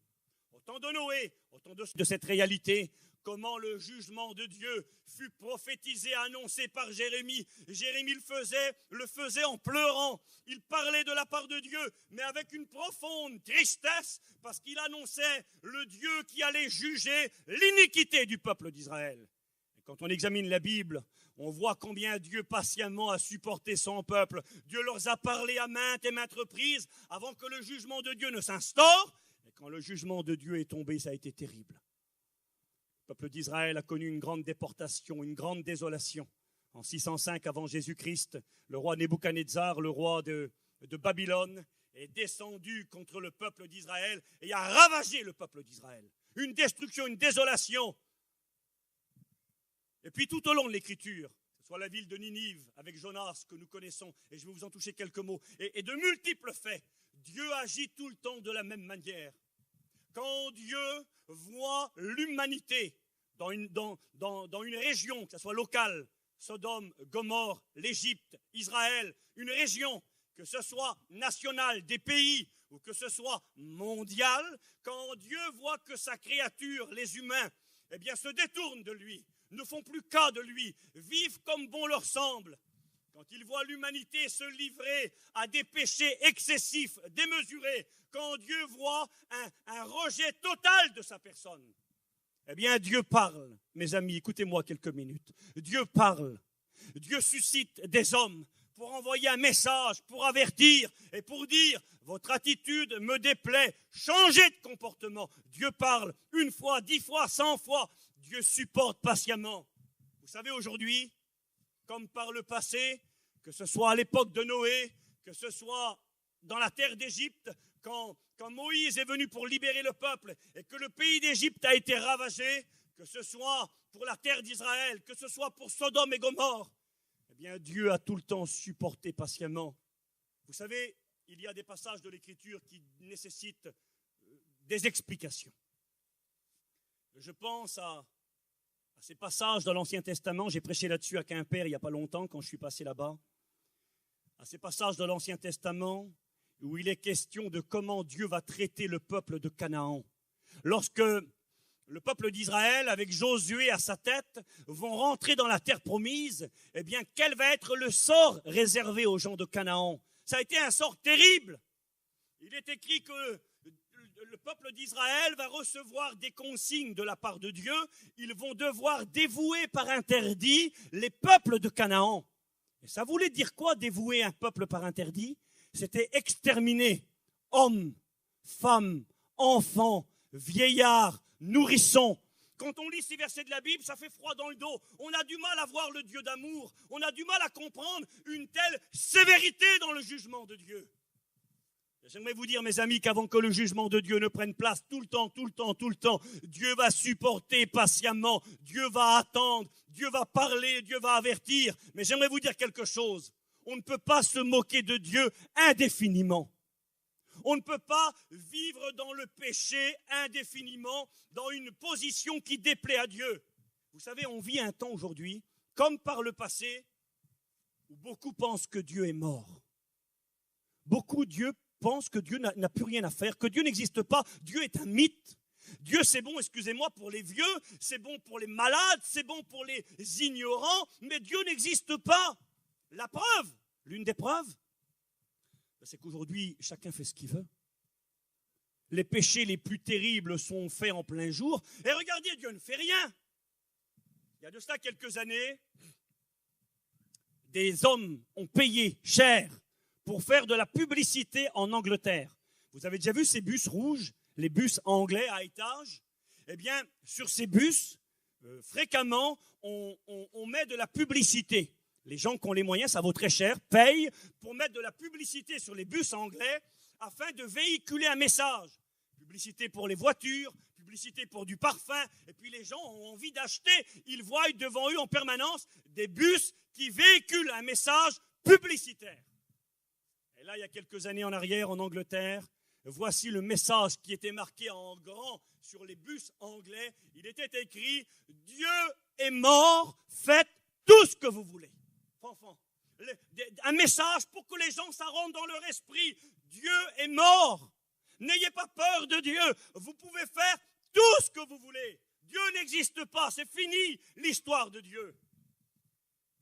Au temps de Noé, au temps de cette réalité, comment le jugement de Dieu fut prophétisé, annoncé par Jérémie. Jérémie le faisait en pleurant. Il parlait de la part de Dieu, mais avec une profonde tristesse, parce qu'il annonçait le Dieu qui allait juger l'iniquité du peuple d'Israël. Et quand on examine la Bible, on voit combien Dieu patiemment a supporté son peuple. Dieu leur a parlé à maintes et maintes reprises avant que le jugement de Dieu ne s'instaure. Et quand le jugement de Dieu est tombé, ça a été terrible. Le peuple d'Israël a connu une grande déportation, une grande désolation. En 605 avant Jésus-Christ, le roi Nebuchadnezzar, le roi de Babylone, est descendu contre le peuple d'Israël et a ravagé le peuple d'Israël. Une destruction, une désolation. Et puis tout au long de l'Écriture, que ce soit la ville de Ninive avec Jonas que nous connaissons, et je vais vous en toucher quelques mots, et de multiples faits, Dieu agit tout le temps de la même manière. Quand Dieu voit l'humanité dans une région, que ce soit locale, Sodome, Gomorrhe, l'Égypte, Israël, une région, que ce soit nationale, des pays ou que ce soit mondial, quand Dieu voit que sa créature, les humains, eh bien, se détournent de lui, ne font plus cas de lui, vivent comme bon leur semble, quand il voit l'humanité se livrer à des péchés excessifs, démesurés, quand Dieu voit un rejet total de sa personne, eh bien, Dieu parle. Mes amis, écoutez-moi quelques minutes. Dieu parle. Dieu suscite des hommes pour envoyer un message, pour avertir et pour dire « Votre attitude me déplaît, changez de comportement ». Dieu parle une fois, 10 fois, 100 fois. Dieu supporte patiemment. Vous savez, aujourd'hui, comme par le passé, que ce soit à l'époque de Noé, que ce soit dans la terre d'Égypte, quand Moïse est venu pour libérer le peuple et que le pays d'Égypte a été ravagé, que ce soit pour la terre d'Israël, que ce soit pour Sodome et Gomorrhe, eh bien Dieu a tout le temps supporté patiemment. Vous savez, il y a des passages de l'Écriture qui nécessitent des explications. Je pense à ces passages dans l'Ancien Testament, j'ai prêché là-dessus à Quimper il n'y a pas longtemps quand je suis passé là-bas, à ces passages de l'Ancien Testament où il est question de comment Dieu va traiter le peuple de Canaan. Lorsque le peuple d'Israël, avec Josué à sa tête, vont rentrer dans la terre promise, eh bien, quel va être le sort réservé aux gens de Canaan? Ça a été un sort terrible. Il est écrit que le peuple d'Israël va recevoir des consignes de la part de Dieu. Ils vont devoir dévouer par interdit les peuples de Canaan. Et ça voulait dire quoi, dévouer un peuple par interdit? C'était exterminer hommes, femmes, enfants, vieillards, nourrissons. Quand on lit ces versets de la Bible, ça fait froid dans le dos. On a du mal à voir le Dieu d'amour. On a du mal à comprendre une telle sévérité dans le jugement de Dieu. J'aimerais vous dire, mes amis, qu'avant que le jugement de Dieu ne prenne place tout le temps, Dieu va supporter patiemment, Dieu va attendre, Dieu va parler, Dieu va avertir. Mais j'aimerais vous dire quelque chose. On ne peut pas se moquer de Dieu indéfiniment. On ne peut pas vivre dans le péché indéfiniment, dans une position qui déplaît à Dieu. Vous savez, on vit un temps aujourd'hui, comme par le passé, où beaucoup pensent que Dieu est mort. Beaucoup pensent que Dieu n'a plus rien à faire, que Dieu n'existe pas. Dieu est un mythe. Dieu, c'est bon, excusez-moi, pour les vieux, c'est bon pour les malades, c'est bon pour les ignorants, mais Dieu n'existe pas. La preuve, l'une des preuves, c'est qu'aujourd'hui, chacun fait ce qu'il veut. Les péchés les plus terribles sont faits en plein jour. Et regardez, Dieu ne fait rien. Il y a de cela quelques années, des hommes ont payé cher pour faire de la publicité en Angleterre. Vous avez déjà vu ces bus rouges, les bus anglais à étage? Eh bien, sur ces bus, fréquemment, on met de la publicité. Les gens qui ont les moyens, ça vaut très cher, payent pour mettre de la publicité sur les bus anglais afin de véhiculer un message. Publicité pour les voitures, publicité pour du parfum, et puis les gens ont envie d'acheter. Ils voient devant eux en permanence des bus qui véhiculent un message publicitaire. Et là, il y a quelques années en arrière, en Angleterre, voici le message qui était marqué en grand sur les bus anglais. Il était écrit « Dieu est mort, faites tout ce que vous voulez ». Enfant, un message pour que les gens, ça rentre dans leur esprit. Dieu est mort. N'ayez pas peur de Dieu. Vous pouvez faire tout ce que vous voulez. Dieu n'existe pas. C'est fini l'histoire de Dieu.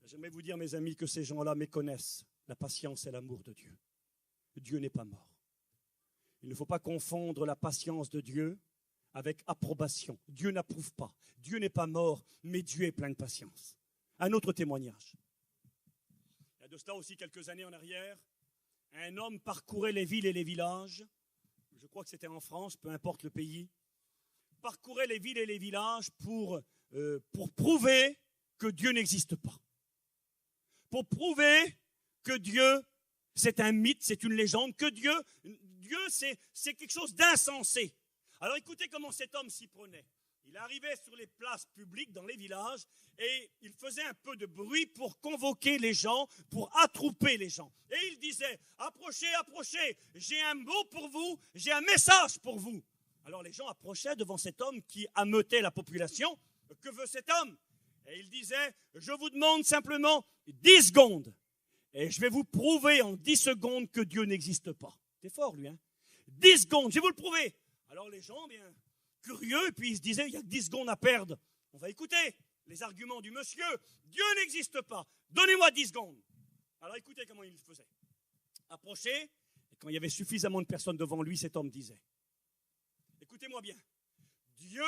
J'aimerais vous dire, mes amis, que ces gens-là méconnaissent la patience et l'amour de Dieu. Dieu n'est pas mort. Il ne faut pas confondre la patience de Dieu avec approbation. Dieu n'approuve pas. Dieu n'est pas mort, mais Dieu est plein de patience. Un autre témoignage. Il y a de cela aussi quelques années en arrière, un homme parcourait les villes et les villages, je crois que c'était en France, peu importe le pays, parcourait les villes et les villages pour prouver que Dieu n'existe pas. Pour prouver que Dieu, c'est un mythe, c'est une légende, que Dieu c'est quelque chose d'insensé. Alors écoutez comment cet homme s'y prenait. Il arrivait sur les places publiques dans les villages et il faisait un peu de bruit pour convoquer les gens, pour attrouper les gens. Et il disait, approchez, approchez, j'ai un mot pour vous, j'ai un message pour vous. Alors les gens approchaient devant cet homme qui ameutait la population. Que veut cet homme? Et il disait, je vous demande simplement 10 secondes. Et je vais vous prouver en 10 secondes que Dieu n'existe pas. C'est fort lui, hein? 10 secondes, je vais vous le prouver. Alors les gens, bien curieux, et puis ils se disaient, il y a que 10 secondes à perdre. On va écouter les arguments du monsieur. Dieu n'existe pas. Donnez-moi 10 secondes. Alors écoutez comment il faisait. Approché, et quand il y avait suffisamment de personnes devant lui, cet homme disait, écoutez-moi bien, Dieu,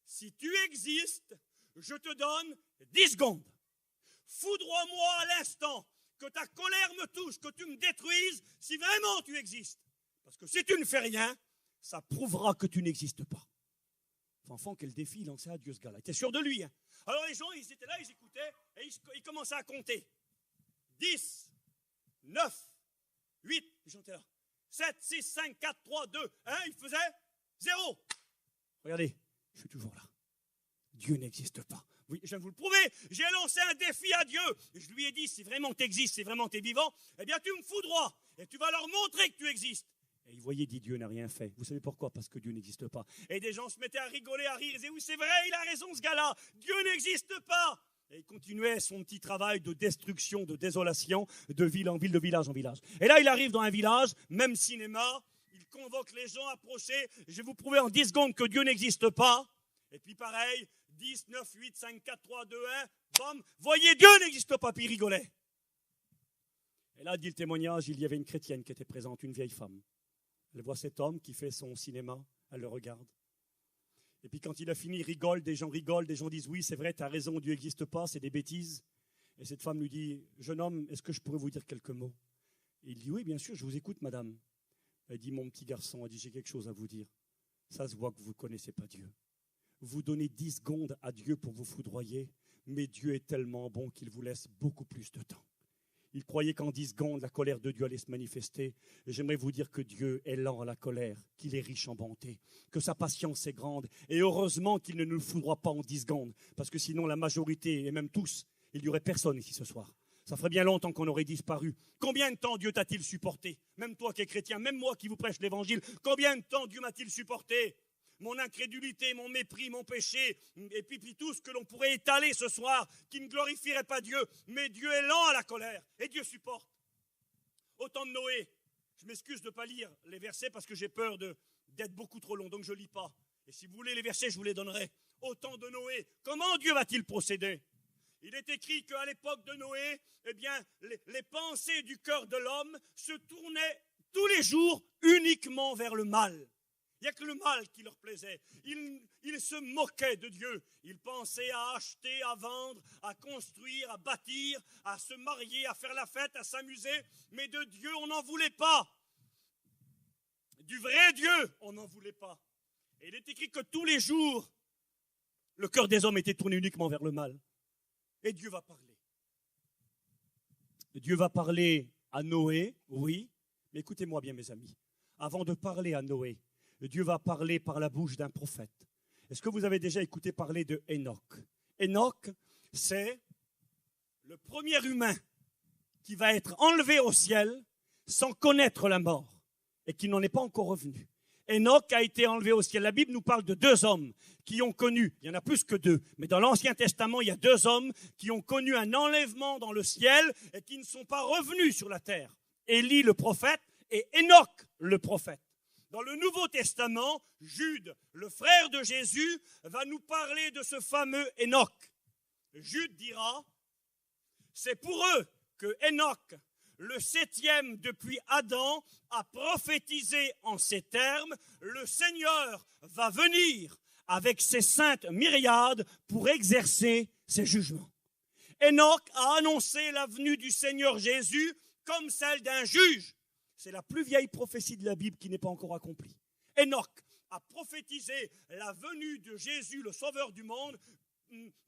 si tu existes, je te donne 10 secondes. Foudroie-moi à l'instant, que ta colère me touche, que tu me détruises, si vraiment tu existes. Parce que si tu ne fais rien, ça prouvera que tu n'existes pas. Enfant, quel défi il lançait à Dieu ce gars-là. Il était sûr de lui. Hein. Alors les gens, ils étaient là, ils écoutaient, et ils commençaient à compter. 10, 9, 8, ils chantaient là. 7, 6, 5, 4, 3, 2, 1, ils faisaient 0. Regardez, je suis toujours là. Dieu n'existe pas. Oui, je viens de vous le prouver. J'ai lancé un défi à Dieu. Et je lui ai dit, si vraiment tu existes, si vraiment tu es vivant, eh bien tu me foudroies. Et tu vas leur montrer que tu existes. Et il voyait, dit, Dieu n'a rien fait. Vous savez pourquoi? Parce que Dieu n'existe pas. Et des gens se mettaient à rigoler, à rire. Ils disaient, oui, c'est vrai, il a raison ce gars-là. Dieu n'existe pas. Et il continuait son petit travail de destruction, de désolation, de ville en ville, de village en village. Et là, il arrive dans un village, même cinéma. Il convoque les gens, approchez. Je vais vous prouver en 10 secondes que Dieu n'existe pas. Et puis pareil, 10, 9, 8, 5, 4, 3, 2, 1, bam. Voyez, Dieu n'existe pas. Puis il rigolait. Et là, dit le témoignage, il y avait une chrétienne qui était présente, une vieille femme. Elle voit cet homme qui fait son cinéma, elle le regarde. Et puis quand il a fini, il rigole, des gens disent oui, c'est vrai, tu as raison, Dieu n'existe pas, c'est des bêtises. Et cette femme lui dit, jeune homme, est-ce que je pourrais vous dire quelques mots? Et il dit, oui, bien sûr, je vous écoute, madame. Elle dit, mon petit garçon, elle dit, j'ai quelque chose à vous dire. Ça se voit que vous ne connaissez pas Dieu. Vous donnez 10 secondes à Dieu pour vous foudroyer, mais Dieu est tellement bon qu'il vous laisse beaucoup plus de temps. Il croyait qu'en 10 secondes, la colère de Dieu allait se manifester. Et j'aimerais vous dire que Dieu est lent à la colère, qu'il est riche en bonté, que sa patience est grande. Et heureusement qu'il ne nous foudroie pas en 10 secondes, parce que sinon la majorité, et même tous, il n'y aurait personne ici ce soir. Ça ferait bien longtemps qu'on aurait disparu. Combien de temps Dieu t'a-t-il supporté? Même toi qui es chrétien, même moi qui vous prêche l'évangile, combien de temps Dieu m'a-t-il supporté? Mon incrédulité, mon mépris, mon péché, et puis tout ce que l'on pourrait étaler ce soir, qui ne glorifierait pas Dieu. Mais Dieu est lent à la colère, et Dieu supporte. Au temps de Noé, je m'excuse de ne pas lire les versets parce que j'ai peur d'être beaucoup trop long, donc je ne lis pas. Et si vous voulez les versets, je vous les donnerai. Au temps de Noé, comment Dieu va-t-il procéder? Il est écrit qu'à l'époque de Noé, eh bien, les pensées du cœur de l'homme se tournaient tous les jours uniquement vers le mal. Il n'y a que le mal qui leur plaisait. Ils se moquaient de Dieu. Ils pensaient à acheter, à vendre, à construire, à bâtir, à se marier, à faire la fête, à s'amuser. Mais de Dieu, on n'en voulait pas. Du vrai Dieu, on n'en voulait pas. Et il est écrit que tous les jours, le cœur des hommes était tourné uniquement vers le mal. Et Dieu va parler. Dieu va parler à Noé, oui. Mais écoutez-moi bien, mes amis. Avant de parler à Noé, Dieu va parler par la bouche d'un prophète. Est-ce que vous avez déjà écouté parler de Enoch? Enoch, c'est le premier humain qui va être enlevé au ciel sans connaître la mort et qui n'en est pas encore revenu. Enoch a été enlevé au ciel. La Bible nous parle de 2 hommes qui ont connu, il y en a plus que 2, mais dans l'Ancien Testament, il y a 2 hommes qui ont connu un enlèvement dans le ciel et qui ne sont pas revenus sur la terre. Élie le prophète et Enoch le prophète. Dans le Nouveau Testament, Jude, le frère de Jésus, va nous parler de ce fameux Enoch. Jude dira, c'est pour eux que Enoch, le 7e depuis Adam, a prophétisé en ces termes, le Seigneur va venir avec ses saintes myriades pour exercer ses jugements. Enoch a annoncé la venue du Seigneur Jésus comme celle d'un juge. C'est la plus vieille prophétie de la Bible qui n'est pas encore accomplie. Enoch a prophétisé la venue de Jésus, le sauveur du monde,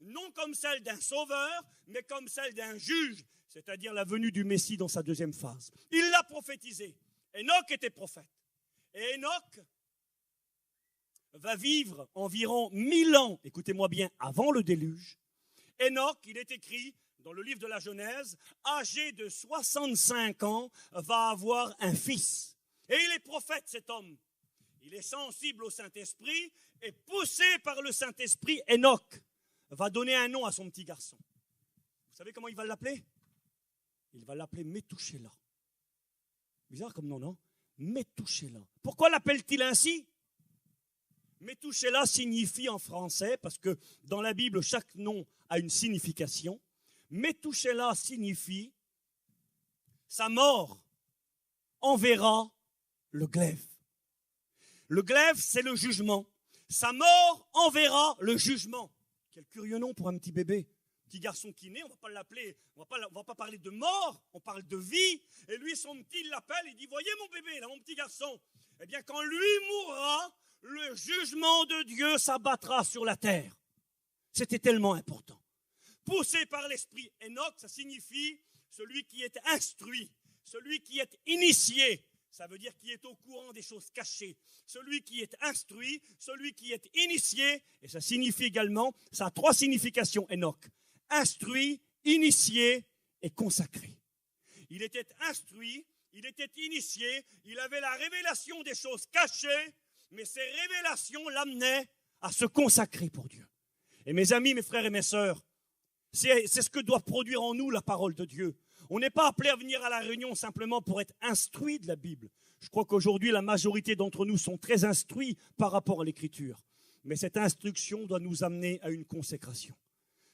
non comme celle d'un sauveur, mais comme celle d'un juge, c'est-à-dire la venue du Messie dans sa 2e phase. Il l'a prophétisé. Enoch était prophète. Et Enoch va vivre environ 1000 ans, écoutez-moi bien, avant le déluge. Enoch, il est écrit dans le livre de la Genèse, âgé de 65 ans, va avoir un fils. Et il est prophète, cet homme. Il est sensible au Saint-Esprit et poussé par le Saint-Esprit, Enoch va donner un nom à son petit garçon. Vous savez comment il va l'appeler? Il va l'appeler Métouchéla. Bizarre comme nom, non? Methushélah. Pourquoi l'appelle-t-il ainsi? Methushélah signifie en français, parce que dans la Bible, chaque nom a une signification. Methushélah signifie sa mort enverra le glaive. Le glaive, c'est le jugement. Sa mort enverra le jugement. Quel curieux nom pour un petit bébé. Petit garçon qui naît, on ne va pas l'appeler, on va pas parler de mort, on parle de vie. Et lui, son petit, il l'appelle, il dit, voyez mon bébé, là, mon petit garçon. Eh bien, quand lui mourra, le jugement de Dieu s'abattra sur la terre. C'était tellement important. Poussé par l'esprit, Enoch, ça signifie celui qui est instruit, celui qui est initié. Ça veut dire qui est au courant des choses cachées. Celui qui est instruit, celui qui est initié, et ça signifie également, ça a trois significations, Enoch. Instruit, initié et consacré. Il était instruit, il était initié, il avait la révélation des choses cachées, mais ces révélations l'amenaient à se consacrer pour Dieu. Et mes amis, mes frères et mes sœurs, c'est ce que doit produire en nous la parole de Dieu. On n'est pas appelé à venir à la réunion simplement pour être instruit de la Bible. Je crois qu'aujourd'hui, la majorité d'entre nous sont très instruits par rapport à l'Écriture. Mais cette instruction doit nous amener à une consécration.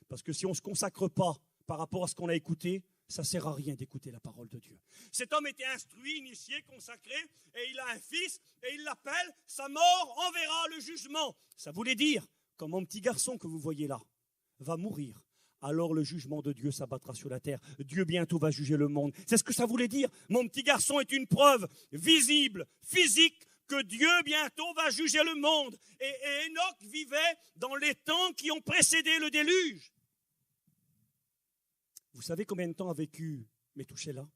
Parce que si on ne se consacre pas par rapport à ce qu'on a écouté, ça ne sert à rien d'écouter la parole de Dieu. Cet homme était instruit, initié, consacré, et il a un fils, et il l'appelle, sa mort enverra le jugement. Ça voulait dire, comme mon petit garçon que vous voyez là, va mourir. Alors le jugement de Dieu s'abattra sur la terre. Dieu bientôt va juger le monde. C'est ce que ça voulait dire. Mon petit garçon est une preuve visible, physique, que Dieu bientôt va juger le monde. Et Enoch vivait dans les temps qui ont précédé le déluge. Vous savez combien de temps a vécu Methushélah?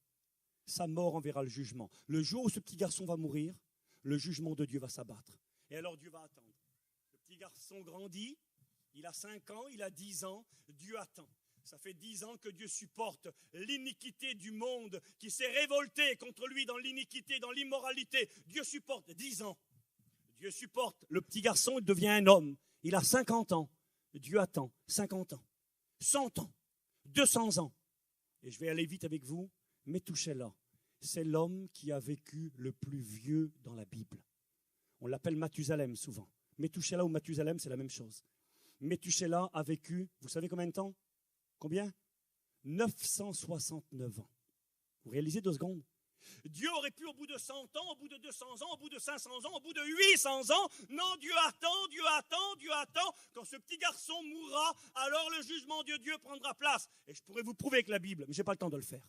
Sa mort enverra le jugement. Le jour où ce petit garçon va mourir, le jugement de Dieu va s'abattre. Et alors Dieu va attendre. Le petit garçon grandit. Il a 5 ans, il a 10 ans, Dieu attend. Ça fait 10 ans que Dieu supporte l'iniquité du monde qui s'est révolté contre lui dans l'iniquité, dans l'immoralité. Dieu supporte 10 ans. Dieu supporte. Le petit garçon, il devient un homme. Il a 50 ans. Dieu attend 50 ans, 100 ans, 200 ans. Et je vais aller vite avec vous. Methushélah, c'est l'homme qui a vécu le plus vieux dans la Bible. On l'appelle Mathusalem souvent. Methushélah ou Mathusalem, c'est la même chose. Methushélah a vécu, vous savez combien de temps? Combien? 969 ans. Vous réalisez 2 secondes? Dieu aurait pu au bout de 100 ans, au bout de 200 ans, au bout de 500 ans, au bout de 800 ans. Non, Dieu attend, Dieu attend, Dieu attend. Quand ce petit garçon mourra, alors le jugement de Dieu prendra place. Et je pourrais vous prouver avec la Bible, mais je n'ai pas le temps de le faire.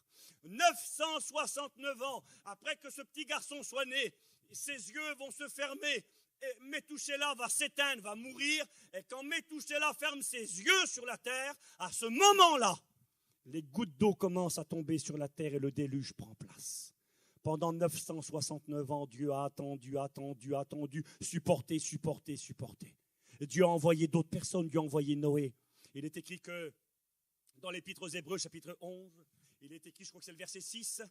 969 ans après que ce petit garçon soit né, ses yeux vont se fermer. Et Methushélah va s'éteindre, va mourir. Et quand Methushélah ferme ses yeux sur la terre, à ce moment-là, les gouttes d'eau commencent à tomber sur la terre et le déluge prend place. Pendant 969 ans, Dieu a attendu, supporté. Dieu a envoyé d'autres personnes, Dieu a envoyé Noé. Il est écrit que dans l'Épître aux Hébreux, chapitre 11, il est écrit, je crois que c'est le verset 6,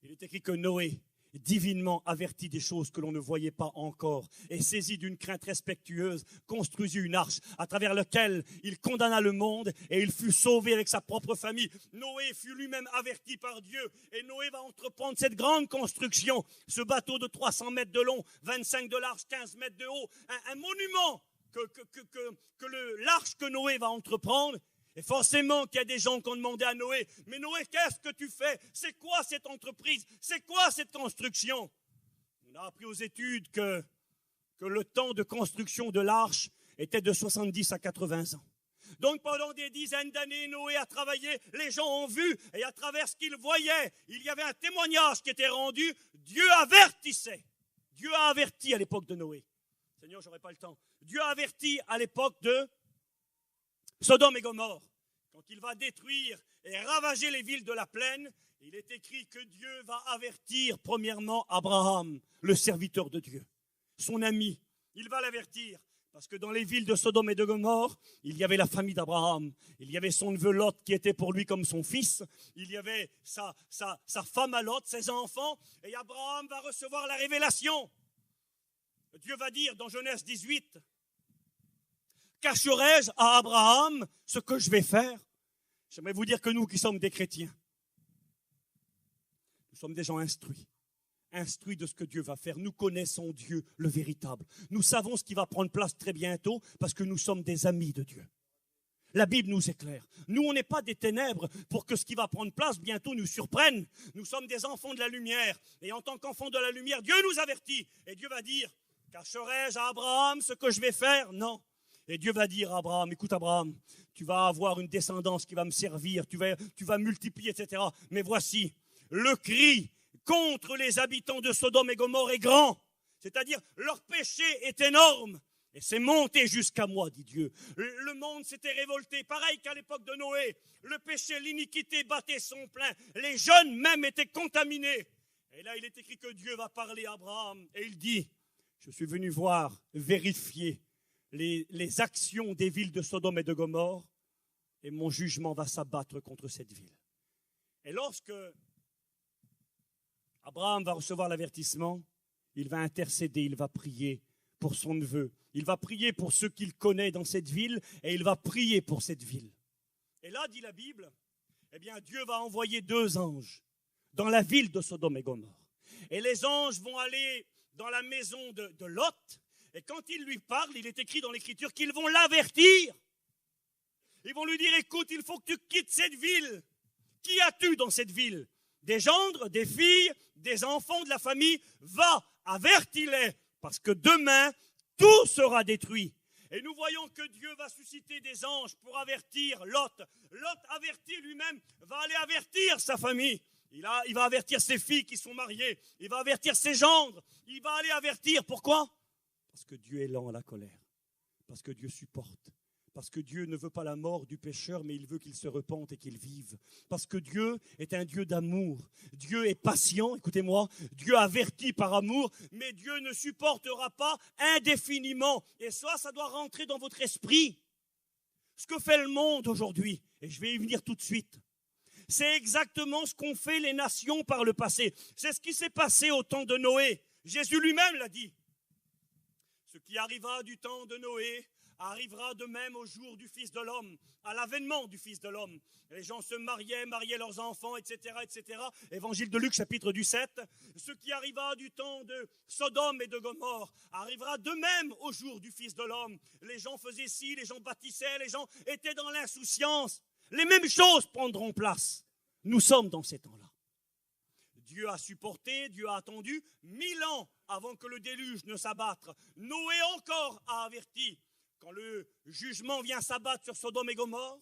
il est écrit que Noé, divinement averti des choses que l'on ne voyait pas encore, et saisi d'une crainte respectueuse, construisit une arche à travers laquelle il condamna le monde et il fut sauvé avec sa propre famille. Noé fut lui-même averti par Dieu et Noé va entreprendre cette grande construction, ce bateau de 300 mètres de long, 25 de large, 15 mètres de haut, un monument que l'arche que Noé va entreprendre. Et forcément qu'il y a des gens qui ont demandé à Noé, mais Noé, qu'est-ce que tu fais? C'est quoi cette entreprise? C'est quoi cette construction? On a appris aux études que le temps de construction de l'arche était de 70 à 80 ans. Donc pendant des dizaines d'années, Noé a travaillé, les gens ont vu, et à travers ce qu'ils voyaient, il y avait un témoignage qui était rendu, Dieu avertissait. Dieu a averti à l'époque de Noé. Seigneur, je n'aurai pas le temps. Dieu a averti à l'époque de Sodome et Gomorrhe, quand il va détruire et ravager les villes de la plaine, il est écrit que Dieu va avertir premièrement Abraham, le serviteur de Dieu, son ami. Il va l'avertir parce que dans les villes de Sodome et de Gomorre, il y avait la famille d'Abraham, il y avait son neveu Lot qui était pour lui comme son fils, il y avait sa femme à Lot, ses enfants, et Abraham va recevoir la révélation. Dieu va dire dans Genèse 18, cacherai-je à Abraham ce que je vais faire? J'aimerais vous dire que nous qui sommes des chrétiens, nous sommes des gens instruits. instruits de ce que Dieu va faire. Nous connaissons Dieu, le véritable. Nous savons ce qui va prendre place très bientôt parce que nous sommes des amis de Dieu. La Bible nous éclaire. Nous, on n'est pas des ténèbres pour que ce qui va prendre place bientôt nous surprenne. Nous sommes des enfants de la lumière. Et en tant qu'enfants de la lumière, Dieu nous avertit. Et Dieu va dire, cacherai-je à Abraham ce que je vais faire? Non. Et Dieu va dire à Abraham, écoute Abraham, tu vas avoir une descendance qui va me servir, tu vas multiplier, etc. Mais voici, le cri contre les habitants de Sodome et Gomorrhe est grand. C'est-à-dire, leur péché est énorme. Et c'est monté jusqu'à moi, dit Dieu. Le monde s'était révolté, pareil qu'à l'époque de Noé. Le péché, l'iniquité battait son plein. Les jeunes même étaient contaminés. Et là, il est écrit que Dieu va parler à Abraham. Et il dit, je suis venu voir, vérifier les actions des villes de Sodome et de Gomorrhe. Et mon jugement va s'abattre contre cette ville. Et lorsque Abraham va recevoir l'avertissement, il va intercéder, il va prier pour son neveu. Il va prier pour ceux qu'il connaît dans cette ville et il va prier pour cette ville. Et là, dit la Bible, eh bien, Dieu va envoyer 2 anges dans la ville de Sodome et Gomorrhe. Et les anges vont aller dans la maison de Lot. Et quand ils lui parlent, il est écrit dans l'Écriture qu'ils vont l'avertir. Ils vont lui dire, écoute, il faut que tu quittes cette ville. Qui as-tu dans cette ville? Des gendres, des filles, des enfants de la famille. Va, avertis-les, parce que demain, tout sera détruit. Et nous voyons que Dieu va susciter des anges pour avertir Lot. Lot, averti lui-même, va aller avertir sa famille. Il va avertir ses filles qui sont mariées. Il va avertir ses gendres. Il va aller avertir. Pourquoi? Parce que Dieu est lent à la colère. Parce que Dieu supporte. Parce que Dieu ne veut pas la mort du pécheur, mais il veut qu'il se repente et qu'il vive. Parce que Dieu est un Dieu d'amour. Dieu est patient, écoutez-moi. Dieu avertit par amour, mais Dieu ne supportera pas indéfiniment. Et ça doit rentrer dans votre esprit. Ce que fait le monde aujourd'hui, et je vais y venir tout de suite, c'est exactement ce qu'ont fait les nations par le passé. C'est ce qui s'est passé au temps de Noé. Jésus lui-même l'a dit. Ce qui arriva du temps de Noé arrivera de même au jour du Fils de l'homme, à l'avènement du Fils de l'homme. Les gens se mariaient leurs enfants, etc., etc. Évangile de Luc, chapitre du 7. Ce qui arriva du temps de Sodome et de Gomorrhe arrivera de même au jour du Fils de l'homme. Les gens faisaient ci, les gens bâtissaient, les gens étaient dans l'insouciance. Les mêmes choses prendront place. Nous sommes dans ces temps-là. Dieu a supporté, Dieu a attendu 1000 ans avant que le déluge ne s'abatte. Noé encore a averti. Quand le jugement vient s'abattre sur Sodome et Gomorrhe,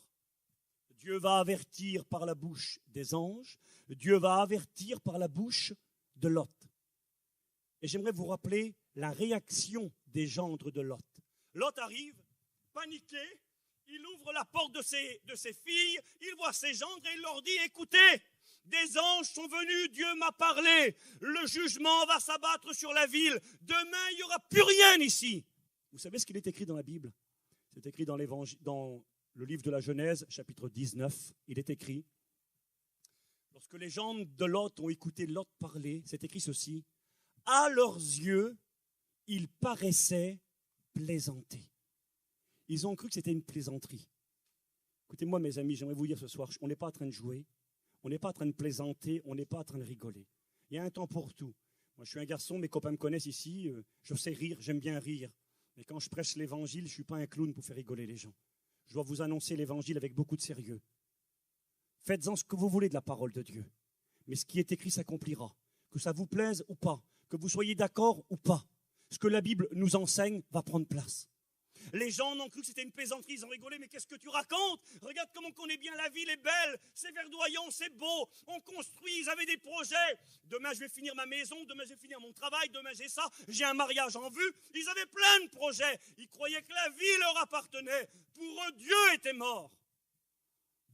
Dieu va avertir par la bouche des anges, Dieu va avertir par la bouche de Lot. Et j'aimerais vous rappeler la réaction des gendres de Lot. Lot arrive, paniqué, il ouvre la porte de ses filles, il voit ses gendres et il leur dit, écoutez, des anges sont venus, Dieu m'a parlé, le jugement va s'abattre sur la ville, demain il n'y aura plus rien ici. Vous savez ce qu'il est écrit dans la Bible? C'est écrit dans le livre de la Genèse, chapitre 19. Il est écrit, lorsque les gens de Lot ont écouté Lot parler, c'est écrit ceci, à leurs yeux, il paraissait plaisanter. Ils ont cru que c'était une plaisanterie. Écoutez-moi mes amis, j'aimerais vous dire ce soir, on n'est pas en train de jouer, on n'est pas en train de plaisanter, on n'est pas en train de rigoler. Il y a un temps pour tout. Moi je suis un garçon, mes copains me connaissent ici, je sais rire, j'aime bien rire. Mais quand je prêche l'évangile, je ne suis pas un clown pour faire rigoler les gens. Je dois vous annoncer l'évangile avec beaucoup de sérieux. Faites-en ce que vous voulez de la parole de Dieu. Mais ce qui est écrit s'accomplira. Que ça vous plaise ou pas, que vous soyez d'accord ou pas. Ce que la Bible nous enseigne va prendre place. Les gens ont cru que c'était une plaisanterie, ils ont rigolé, mais qu'est-ce que tu racontes? Regarde comment on est bien, la ville est belle, c'est verdoyant, c'est beau, on construit, ils avaient des projets. Demain je vais finir ma maison, demain je vais finir mon travail, demain j'ai ça, j'ai un mariage en vue. Ils avaient plein de projets, ils croyaient que la vie leur appartenait. Pour eux, Dieu était mort.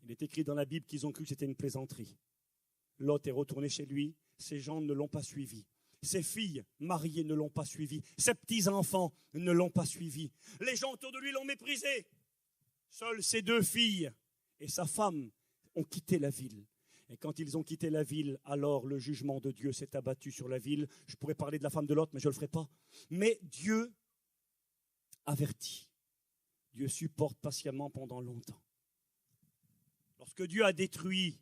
Il est écrit dans la Bible qu'ils ont cru que c'était une plaisanterie. Lot est retourné chez lui, ses gens ne l'ont pas suivi. Ses filles mariées ne l'ont pas suivi. Ses petits-enfants ne l'ont pas suivi. Les gens autour de lui l'ont méprisé. Seules ses 2 filles et sa femme ont quitté la ville. Et quand ils ont quitté la ville, alors le jugement de Dieu s'est abattu sur la ville. Je pourrais parler de la femme de Lot, mais je ne le ferai pas. Mais Dieu avertit. Dieu supporte patiemment pendant longtemps. Lorsque Dieu a détruit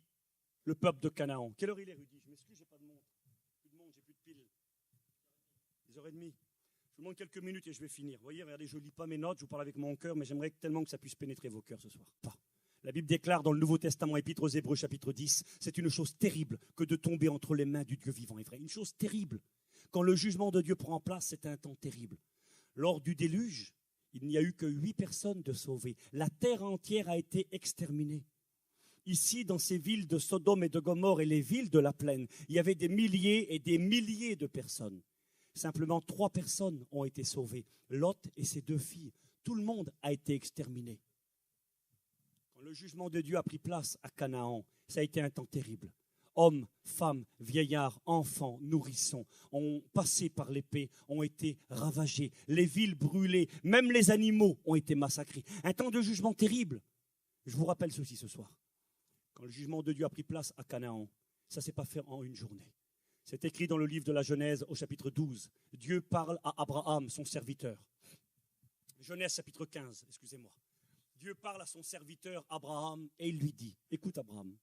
le peuple de Canaan, quelle heure il est, Rudy? Je m'excuse, je n'ai pas de montre. Plus de montre, j'ai plus de pile. 3h30. Je vous demande quelques minutes et je vais finir. Vous voyez, regardez, je ne lis pas mes notes, je vous parle avec mon cœur, mais j'aimerais tellement que ça puisse pénétrer vos cœurs ce soir. Pas. La Bible déclare dans le Nouveau Testament, Épître aux Hébreux, chapitre 10, c'est une chose terrible que de tomber entre les mains du Dieu vivant et vrai. Une chose terrible. Quand le jugement de Dieu prend place, c'est un temps terrible. Lors du déluge, il n'y a eu que 8 personnes de sauvées. La terre entière a été exterminée. Ici, dans ces villes de Sodome et de Gomorrhe et les villes de la plaine, il y avait des milliers et des milliers de personnes. Simplement 3 personnes ont été sauvées, Lot et ses 2 filles. Tout le monde a été exterminé. Quand le jugement de Dieu a pris place à Canaan, ça a été un temps terrible. Hommes, femmes, vieillards, enfants, nourrissons ont passé par l'épée, ont été ravagés. Les villes brûlées, même les animaux ont été massacrés. Un temps de jugement terrible. Je vous rappelle ceci ce soir. Quand le jugement de Dieu a pris place à Canaan, ça ne s'est pas fait en une journée. C'est écrit dans le livre de la Genèse au chapitre 12. Dieu parle à Abraham, son serviteur. Genèse chapitre 15, excusez-moi. Dieu parle à son serviteur Abraham et il lui dit, écoute Abraham,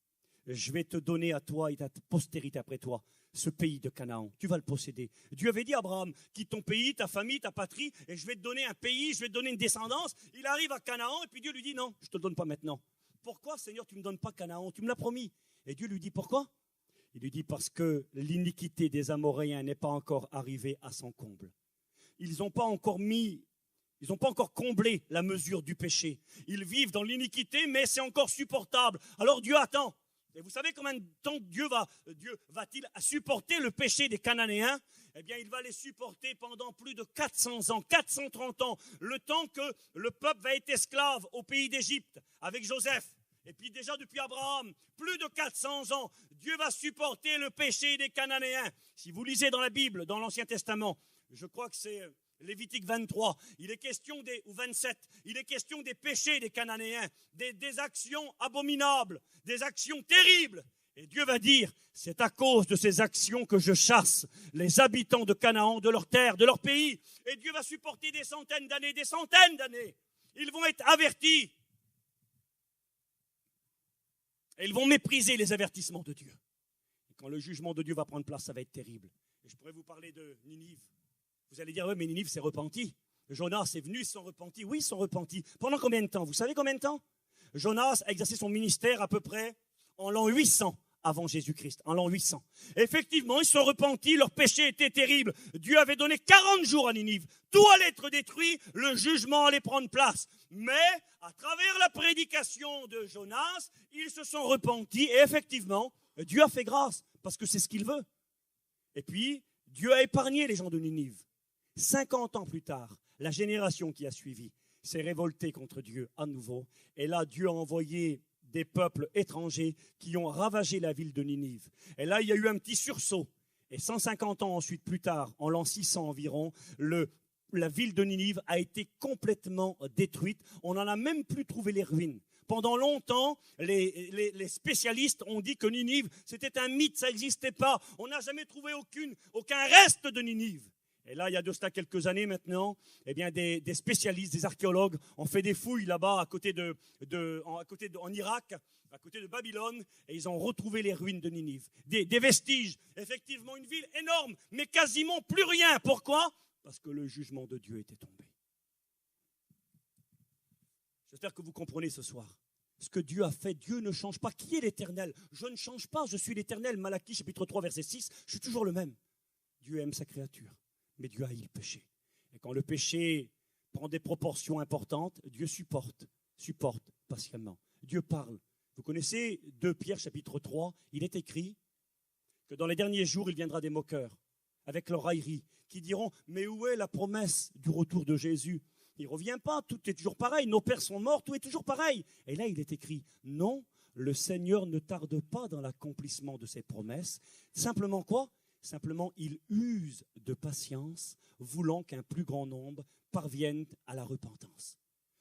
je vais te donner à toi et à ta postérité après toi ce pays de Canaan. Tu vas le posséder. Dieu avait dit à Abraham, quitte ton pays, ta famille, ta patrie, et je vais te donner un pays, je vais te donner une descendance. Il arrive à Canaan et puis Dieu lui dit, non, je ne te le donne pas maintenant. Pourquoi Seigneur, tu ne me donnes pas Canaan? Tu me l'as promis. Et Dieu lui dit, pourquoi? Il lui dit, parce que l'iniquité des Amoréens n'est pas encore arrivée à son comble. Ils n'ont pas encore comblé la mesure du péché. Ils vivent dans l'iniquité, mais c'est encore supportable. Alors Dieu attend. Et vous savez combien de temps Dieu va-t-il supporter le péché des Cananéens? Eh bien, il va les supporter pendant plus de 400 ans, 430 ans, le temps que le peuple va être esclave au pays d'Égypte avec Joseph. Et puis déjà depuis Abraham, plus de 400 ans, Dieu va supporter le péché des Cananéens. Si vous lisez dans la Bible, dans l'Ancien Testament, je crois que c'est Lévitique 23, il est question ou 27, il est question des péchés des Cananéens, des actions abominables, des actions terribles. Et Dieu va dire, c'est à cause de ces actions que je chasse les habitants de Canaan, de leur terre, de leur pays. Et Dieu va supporter des centaines d'années, des centaines d'années. Ils vont être avertis. Et ils vont mépriser les avertissements de Dieu. Et quand le jugement de Dieu va prendre place, ça va être terrible. Et je pourrais vous parler de Ninive. Vous allez dire, oui, mais Ninive s'est repenti. Jonas est venu, ils sont repentis. Oui, ils sont repentis. Pendant combien de temps? Vous savez combien de temps? Jonas a exercé son ministère à peu près en l'an 800 avant Jésus-Christ, en l'an 800. Effectivement, ils sont repentis, leur péché était terrible. Dieu avait donné 40 jours à Ninive. Tout allait être détruit, le jugement allait prendre place. Mais, à travers la prédication de Jonas, ils se sont repentis et effectivement, Dieu a fait grâce parce que c'est ce qu'il veut. Et puis, Dieu a épargné les gens de Ninive. 50 ans plus tard, la génération qui a suivi s'est révoltée contre Dieu à nouveau. Et là, Dieu a envoyé des peuples étrangers qui ont ravagé la ville de Ninive. Et là, il y a eu un petit sursaut. Et 150 ans ensuite, plus tard, en l'an 600 environ, la ville de Ninive a été complètement détruite. On n'en a même plus trouvé les ruines. Pendant longtemps, les spécialistes ont dit que Ninive, c'était un mythe, ça n'existait pas. On n'a jamais trouvé aucun reste de Ninive. Et là, il y a de cela quelques années maintenant, eh bien, des spécialistes, des archéologues ont fait des fouilles là-bas en Irak, à côté de Babylone, et ils ont retrouvé les ruines de Ninive. Des vestiges, effectivement une ville énorme, mais quasiment plus rien. Pourquoi? Parce que le jugement de Dieu était tombé. J'espère que vous comprenez ce soir. Ce que Dieu a fait, Dieu ne change pas. Qui est l'Éternel? Je ne change pas, je suis l'Éternel. Malachie chapitre 3, verset 6, je suis toujours le même. Dieu aime sa créature. Mais Dieu haït le péché. Et quand le péché prend des proportions importantes, Dieu supporte patiemment. Dieu parle. Vous connaissez 2 Pierre chapitre 3, il est écrit que dans les derniers jours, il viendra des moqueurs, avec leur raillerie, qui diront, mais où est la promesse du retour de Jésus? Il ne revient pas, tout est toujours pareil, nos pères sont morts, tout est toujours pareil. Et là, il est écrit, non, le Seigneur ne tarde pas dans l'accomplissement de ses promesses. Simplement quoi? Simplement, il use de patience, voulant qu'un plus grand nombre parvienne à la repentance.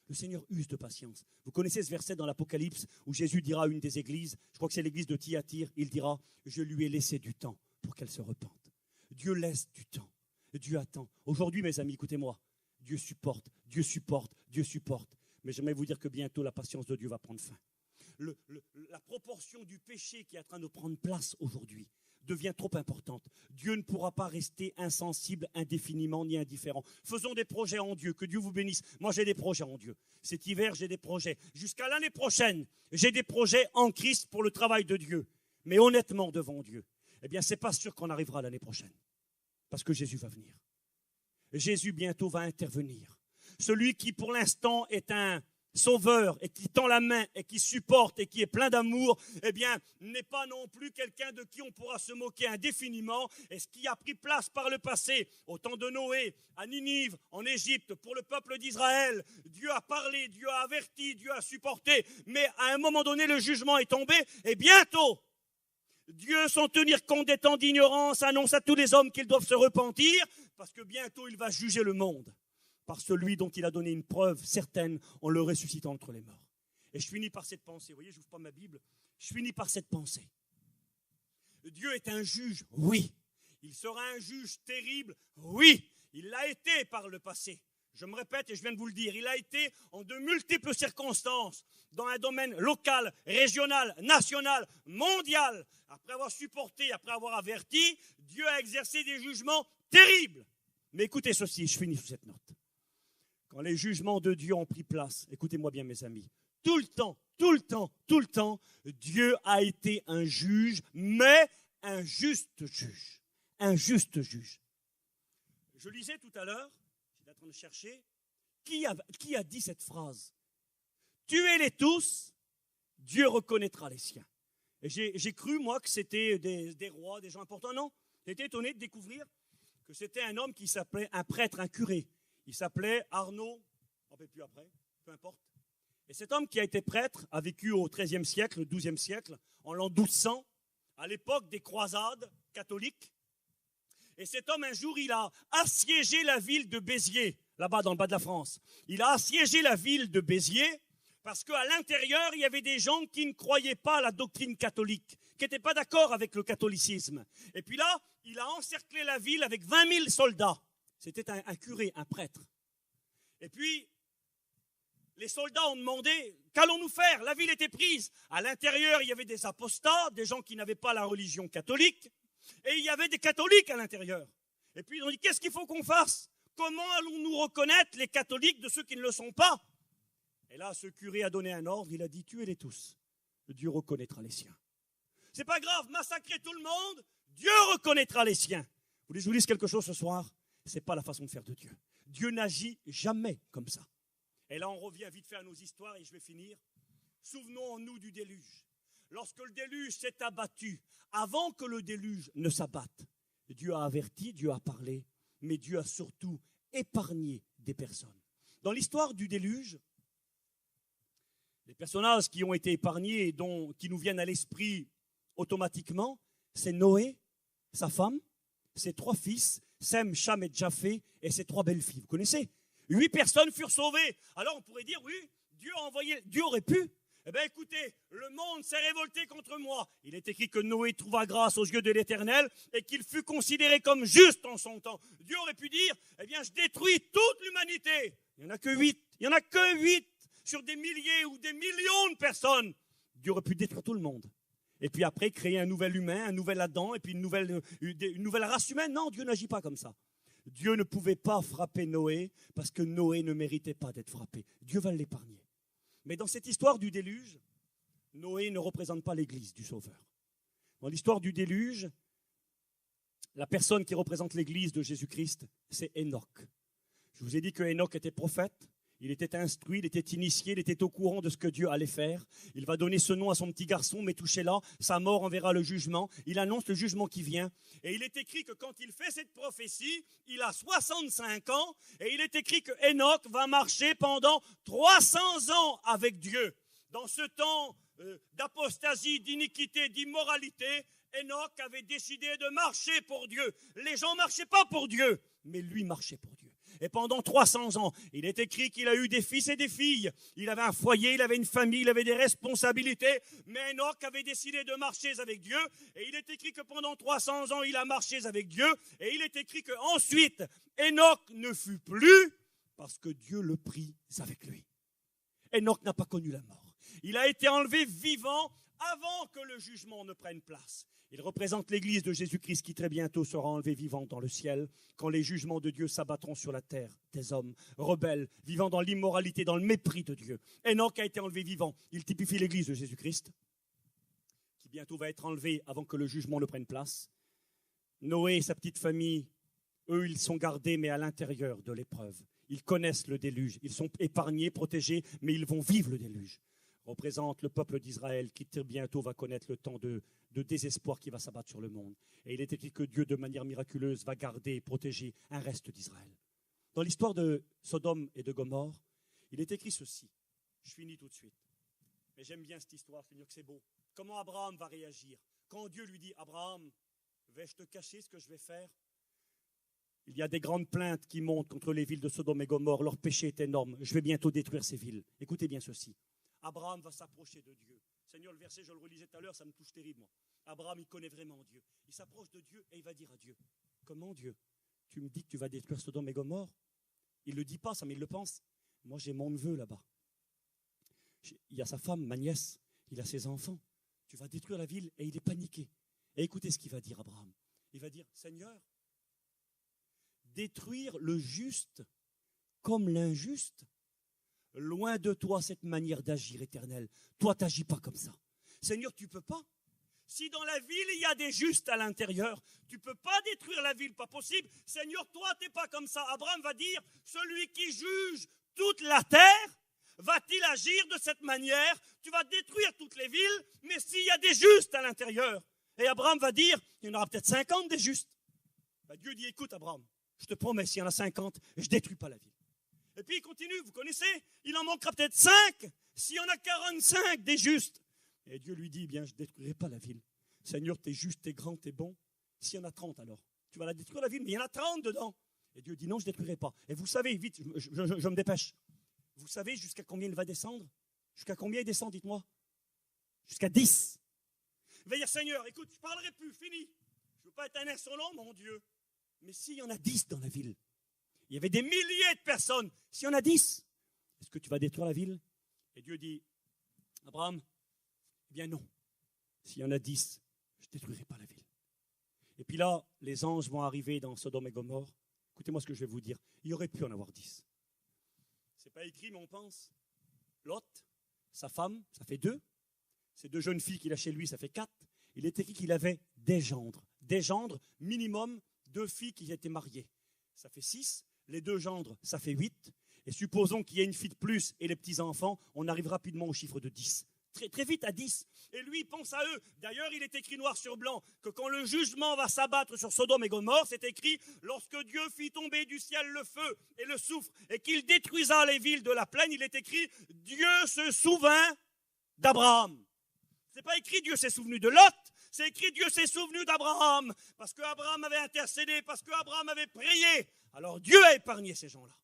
Le Seigneur use de patience. Vous connaissez ce verset dans l'Apocalypse où Jésus dira à une des églises, je crois que c'est l'église de Thyatire, il dira, je lui ai laissé du temps pour qu'elle se repente. Dieu laisse du temps. Dieu attend. Aujourd'hui, mes amis, écoutez-moi, Dieu supporte. Mais j'aimerais vous dire que bientôt, la patience de Dieu va prendre fin. la proportion du péché qui est en train de prendre place aujourd'hui devient trop importante. Dieu ne pourra pas rester insensible indéfiniment ni indifférent. Faisons des projets en Dieu, que Dieu vous bénisse. Moi, j'ai des projets en Dieu. Cet hiver, j'ai des projets. Jusqu'à l'année prochaine, j'ai des projets en Christ pour le travail de Dieu. Mais honnêtement, devant Dieu, eh bien, c'est pas sûr qu'on arrivera l'année prochaine. Parce que Jésus va venir. Jésus bientôt va intervenir. Celui qui, pour l'instant, est un sauveur et qui tend la main et qui supporte et qui est plein d'amour, eh bien, n'est pas non plus quelqu'un de qui on pourra se moquer indéfiniment. Et ce qui a pris place par le passé, au temps de Noé, à Ninive, en Égypte, pour le peuple d'Israël, Dieu a parlé, Dieu a averti, Dieu a supporté, mais à un moment donné, le jugement est tombé et bientôt, Dieu, sans tenir compte des temps d'ignorance, annonce à tous les hommes qu'ils doivent se repentir parce que bientôt, il va juger le monde par celui dont il a donné une preuve certaine en le ressuscitant entre les morts. Et je finis par cette pensée. Vous voyez, je n'ouvre pas ma Bible. Je finis par cette pensée. Dieu est un juge, oui. Il sera un juge terrible, oui. Il l'a été par le passé. Je me répète et je viens de vous le dire. Il a été en de multiples circonstances, dans un domaine local, régional, national, mondial. Après avoir supporté, après avoir averti, Dieu a exercé des jugements terribles. Mais écoutez ceci, je finis sous cette note. Quand les jugements de Dieu ont pris place, écoutez-moi bien mes amis, tout le temps, Dieu a été un juge, mais un juste juge. Un juste juge. Je lisais tout à l'heure, j'étais en train de chercher, qui a dit cette phrase? Tuez-les tous, Dieu reconnaîtra les siens. Et j'ai cru, moi, que c'était des rois, des gens importants. Non, j'ai été étonné de découvrir que c'était un homme qui s'appelait un prêtre, un curé. Il s'appelait Arnaud, je ne me rappelle plus après, peu importe. Et cet homme qui a été prêtre a vécu au XIIIe siècle, au XIIe siècle, en l'an 1200, à l'époque des croisades catholiques. Et cet homme, un jour, il a assiégé la ville de Béziers, là-bas dans le bas de la France. Il a assiégé la ville de Béziers parce qu'à l'intérieur, il y avait des gens qui ne croyaient pas à la doctrine catholique, qui n'étaient pas d'accord avec le catholicisme. Et puis là, il a encerclé la ville avec 20 000 soldats. C'était un curé, un prêtre. Et puis, les soldats ont demandé, qu'allons-nous faire? La ville était prise. À l'intérieur, il y avait des apostats, des gens qui n'avaient pas la religion catholique, et il y avait des catholiques à l'intérieur. Et puis, ils ont dit, qu'est-ce qu'il faut qu'on fasse? Comment allons-nous reconnaître les catholiques de ceux qui ne le sont pas? Et là, ce curé a donné un ordre, il a dit, tuez-les tous. Dieu reconnaîtra les siens. C'est pas grave, massacrez tout le monde, Dieu reconnaîtra les siens. Vous voulez que je vous dise quelque chose ce soir? Ce n'est pas la façon de faire de Dieu. Dieu n'agit jamais comme ça. Et là, on revient vite fait à nos histoires et je vais finir. Souvenons-nous du déluge. Lorsque le déluge s'est abattu, avant que le déluge ne s'abatte, Dieu a averti, Dieu a parlé, mais Dieu a surtout épargné des personnes. Dans l'histoire du déluge, les personnages qui ont été épargnés et qui nous viennent à l'esprit automatiquement, c'est Noé, sa femme, ses 3 fils, Sem, Cham et Japheth, et ses 3 belles-filles. Vous connaissez? 8 personnes furent sauvées. Alors on pourrait dire, oui, Dieu aurait pu. Eh bien écoutez, le monde s'est révolté contre moi. Il est écrit que Noé trouva grâce aux yeux de l'Éternel et qu'il fut considéré comme juste en son temps. Dieu aurait pu dire, eh bien je détruis toute l'humanité. Il n'y en a que 8. Il n'y en a que 8 sur des milliers ou des millions de personnes. Dieu aurait pu détruire tout le monde. Et puis après, créer un nouvel humain, un nouvel Adam, et puis une nouvelle race humaine. Non, Dieu n'agit pas comme ça. Dieu ne pouvait pas frapper Noé parce que Noé ne méritait pas d'être frappé. Dieu va l'épargner. Mais dans cette histoire du déluge, Noé ne représente pas l'église du Sauveur. Dans l'histoire du déluge, la personne qui représente l'église de Jésus-Christ, c'est Enoch. Je vous ai dit que Enoch était prophète. Il était instruit, il était initié, il était au courant de ce que Dieu allait faire. Il va donner ce nom à son petit garçon, mais touché-là, sa mort enverra le jugement. Il annonce le jugement qui vient. Et il est écrit que quand il fait cette prophétie, il a 65 ans. Et il est écrit que Enoch va marcher pendant 300 ans avec Dieu. Dans ce temps d'apostasie, d'iniquité, d'immoralité, Enoch avait décidé de marcher pour Dieu. Les gens ne marchaient pas pour Dieu, mais lui marchait pour Dieu. Et pendant 300 ans, il est écrit qu'il a eu des fils et des filles. Il avait un foyer, il avait une famille, il avait des responsabilités. Mais Enoch avait décidé de marcher avec Dieu. Et il est écrit que pendant 300 ans, il a marché avec Dieu. Et il est écrit qu'ensuite, Enoch ne fut plus parce que Dieu le prit avec lui. Enoch n'a pas connu la mort. Il a été enlevé vivant avant que le jugement ne prenne place. Il représente l'Église de Jésus-Christ qui très bientôt sera enlevée vivante dans le ciel, quand les jugements de Dieu s'abattront sur la terre des hommes rebelles, vivant dans l'immoralité, dans le mépris de Dieu. Enoch a été enlevé vivant. Il typifie l'Église de Jésus-Christ, qui bientôt va être enlevée avant que le jugement ne prenne place. Noé et sa petite famille, eux, ils sont gardés, mais à l'intérieur de l'épreuve. Ils connaissent le déluge. Ils sont épargnés, protégés, mais ils vont vivre le déluge. Représente le peuple d'Israël qui très bientôt va connaître le temps de désespoir qui va s'abattre sur le monde. Et il est écrit que Dieu, de manière miraculeuse, va garder et protéger un reste d'Israël. Dans l'histoire de Sodome et de Gomorrhe, il est écrit ceci. Je finis tout de suite. Mais j'aime bien cette histoire, c'est mieux que c'est beau. Comment Abraham va réagir quand Dieu lui dit « Abraham, vais-je te cacher ce que je vais faire ?» Il y a des grandes plaintes qui montent contre les villes de Sodome et Gomorrhe. Leur péché est énorme. Je vais bientôt détruire ces villes. Écoutez bien ceci. Abraham va s'approcher de Dieu. Seigneur, le verset, je le relisais tout à l'heure, ça me touche terrible, moi. Abraham, il connaît vraiment Dieu. Il s'approche de Dieu et il va dire à Dieu, comment Dieu, tu me dis que tu vas détruire Sodome et Gomorrhe? Il ne le dit pas, ça, mais il le pense. Moi, j'ai mon neveu là-bas. Il y a sa femme, ma nièce, il a ses enfants. Tu vas détruire la ville et il est paniqué. Et écoutez ce qu'il va dire, Abraham. Il va dire, Seigneur, détruire le juste comme l'injuste. Loin de toi cette manière d'agir éternelle. Toi, tu n'agis pas comme ça. Seigneur, tu ne peux pas. Si dans la ville, il y a des justes à l'intérieur, tu ne peux pas détruire la ville, pas possible. Seigneur, toi, tu n'es pas comme ça. Abraham va dire, celui qui juge toute la terre, va-t-il agir de cette manière? Tu vas détruire toutes les villes, mais s'il y a des justes à l'intérieur. Et Abraham va dire, il y en aura peut-être 50 des justes. Dieu dit, écoute Abraham, je te promets, s'il y en a 50, je ne détruis pas la ville. Et puis il continue, vous connaissez, il en manquera peut-être 5, s'il y en a 45 des justes. Et Dieu lui dit, bien, je ne détruirai pas la ville. Seigneur, tu es juste, tu es grand, tu es bon. S'il y en a 30 alors, tu vas la détruire la ville, mais il y en a 30 dedans. Et Dieu dit, non, je ne détruirai pas. Et vous savez, vite, je me dépêche. Vous savez jusqu'à combien il va descendre? Jusqu'à combien il descend, dites-moi? Jusqu'à 10. Il va dire, Seigneur, écoute, je ne parlerai plus, fini. Je ne veux pas être un insolent, mon Dieu. Mais s'il y en a 10 dans la ville, il y avait des milliers de personnes. S'il y en a 10, est-ce que tu vas détruire la ville? Et Dieu dit, Abraham, eh bien non. S'il y en a 10, je ne détruirai pas la ville. Et puis là, les anges vont arriver dans Sodome et Gomorrhe. Écoutez-moi ce que je vais vous dire. Il y aurait pu en avoir 10. Ce n'est pas écrit, mais on pense. Lot, sa femme, ça fait 2. Ces 2 jeunes filles qu'il a chez lui, ça fait 4. Il est écrit qu'il avait des gendres. Des gendres, minimum, 2 filles qui étaient mariées. Ça fait 6. Les 2 gendres, ça fait 8. Et supposons qu'il y ait une fille de plus et les petits-enfants, on arrive rapidement au chiffre de 10. Très, très vite à 10. Et lui, il pense à eux. D'ailleurs, il est écrit noir sur blanc que quand le jugement va s'abattre sur Sodome et Gomorrhe, c'est écrit « Lorsque Dieu fit tomber du ciel le feu et le soufre et qu'il détruisa les villes de la plaine », il est écrit « Dieu se souvint d'Abraham ». Ce n'est pas écrit « Dieu s'est souvenu de Lot ». C'est écrit Dieu s'est souvenu d'Abraham, parce qu'Abraham avait intercédé, parce qu'Abraham avait prié. Alors Dieu a épargné ces gens-là.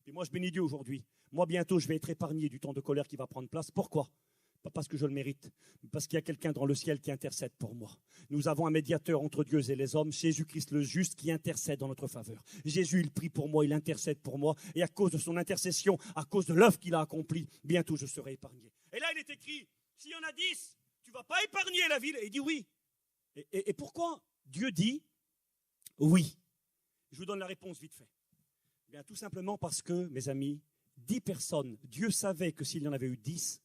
Et moi, je bénis Dieu aujourd'hui. Moi, bientôt, je vais être épargné du temps de colère qui va prendre place. Pourquoi? Pas parce que je le mérite, mais parce qu'il y a quelqu'un dans le ciel qui intercède pour moi. Nous avons un médiateur entre Dieu et les hommes, Jésus-Christ le juste, qui intercède en notre faveur. Jésus, il prie pour moi, il intercède pour moi. Et à cause de son intercession, à cause de l'œuvre qu'il a accomplie, bientôt je serai épargné. Et là, il est écrit, s'il y en a 10, tu ne vas pas épargner la ville. Et il dit oui. Et pourquoi Dieu dit oui? Je vous donne la réponse vite fait. Bien, tout simplement parce que, mes amis, 10 personnes, Dieu savait que s'il y en avait eu 10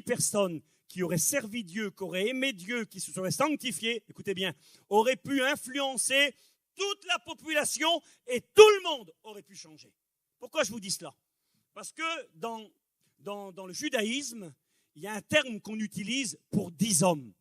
personnes qui auraient servi Dieu, qui auraient aimé Dieu, qui se seraient sanctifiées, écoutez bien, auraient pu influencer toute la population et tout le monde aurait pu changer. Pourquoi je vous dis cela? Parce que dans le judaïsme, il y a un terme qu'on utilise pour 10 hommes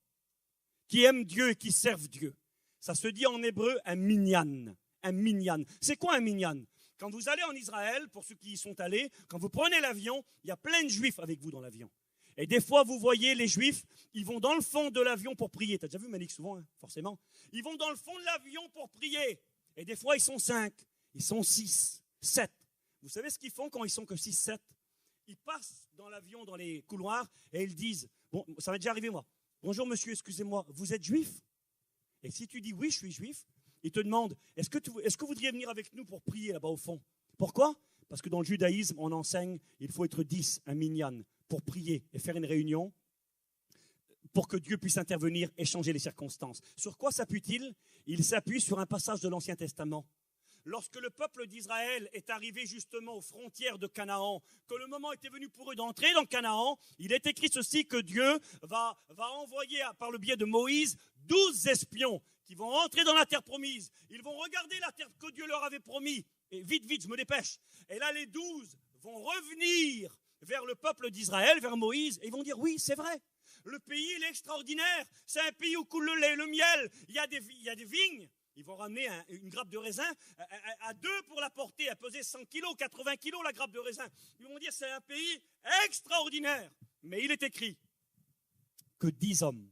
qui aiment Dieu et qui servent Dieu. Ça se dit en hébreu un minyan. Un minyan. C'est quoi un minyan? Quand vous allez en Israël, pour ceux qui y sont allés, quand vous prenez l'avion, il y a plein de juifs avec vous dans l'avion. Et des fois, vous voyez les juifs, ils vont dans le fond de l'avion pour prier. Tu as déjà vu Malik souvent, hein, forcément. Ils vont dans le fond de l'avion pour prier. Et des fois, ils sont 5, ils sont 6, 7. Vous savez ce qu'ils font quand ils sont que 6, 7? Ils passent dans l'avion, dans les couloirs, et ils disent, bon, ça m'est déjà arrivé moi, bonjour monsieur, excusez-moi, vous êtes juif? Et si tu dis oui, je suis juif, il te demande, est-ce que vous voudriez venir avec nous pour prier là-bas au fond? Pourquoi? Parce que dans le judaïsme, on enseigne, il faut être 10, un minyan, pour prier et faire une réunion pour que Dieu puisse intervenir et changer les circonstances. Sur quoi s'appuie-t-il? Il s'appuie sur un passage de l'Ancien Testament. Lorsque le peuple d'Israël est arrivé justement aux frontières de Canaan, que le moment était venu pour eux d'entrer dans Canaan, il est écrit ceci, que Dieu va envoyer par le biais de Moïse 12 espions qui vont entrer dans la terre promise. Ils vont regarder la terre que Dieu leur avait promis. Et vite, je me dépêche. Et là, les 12 vont revenir vers le peuple d'Israël, vers Moïse, et ils vont dire, oui, c'est vrai. Le pays, il est extraordinaire. C'est un pays où coule le lait, le miel. Il y a des vignes. Ils vont ramener une grappe de raisin à deux pour la porter, à peser 100 kilos, 80 kilos la grappe de raisin. Ils vont dire c'est un pays extraordinaire. Mais il est écrit que 10 hommes,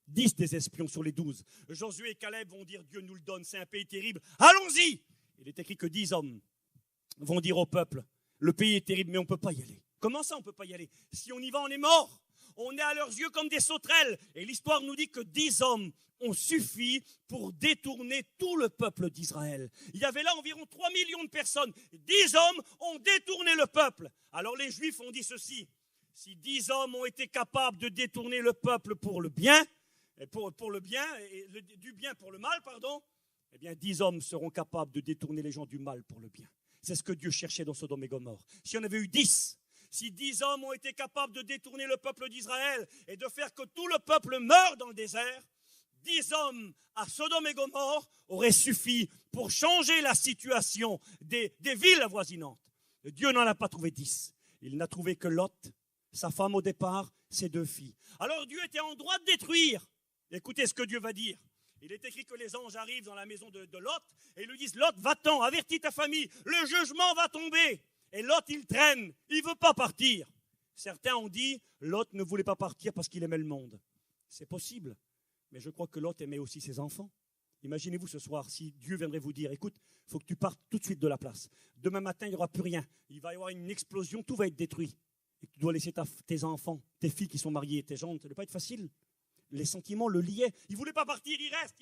10 des espions sur les 12, Josué et Caleb vont dire Dieu nous le donne, c'est un pays terrible, allons-y. Il est écrit que 10 hommes vont dire au peuple, le pays est terrible mais on ne peut pas y aller. Comment ça on ne peut pas y aller? Si on y va on est mort. On est à leurs yeux comme des sauterelles. Et l'histoire nous dit que 10 hommes ont suffi pour détourner tout le peuple d'Israël. Il y avait là environ 3 millions de personnes. 10 hommes ont détourné le peuple. Alors les Juifs ont dit ceci. Si 10 hommes ont été capables de détourner le peuple pour le bien, du bien pour le mal, eh bien 10 hommes seront capables de détourner les gens du mal pour le bien. C'est ce que Dieu cherchait dans Sodome et Gomorrhe. Si on avait eu 10, si 10 hommes ont été capables de détourner le peuple d'Israël et de faire que tout le peuple meure dans le désert, 10 hommes à Sodome et Gomorrhe auraient suffi pour changer la situation des villes avoisinantes. Dieu n'en a pas trouvé 10. Il n'a trouvé que Lot, sa femme au départ, ses 2 filles. Alors Dieu était en droit de détruire. Écoutez ce que Dieu va dire. Il est écrit que les anges arrivent dans la maison de Lot et ils lui disent « Lot, va-t'en, avertis ta famille, le jugement va tomber ». Et Lot, il traîne, il ne veut pas partir. Certains ont dit, Lot ne voulait pas partir parce qu'il aimait le monde. C'est possible, mais je crois que Lot aimait aussi ses enfants. Imaginez-vous ce soir, si Dieu viendrait vous dire, écoute, il faut que tu partes tout de suite de la place. Demain matin, il n'y aura plus rien. Il va y avoir une explosion, tout va être détruit. Et tu dois laisser tes enfants, tes filles qui sont mariées, tes gendres, ça ne doit pas être facile. Les sentiments le liaient. Il ne voulait pas partir, il reste.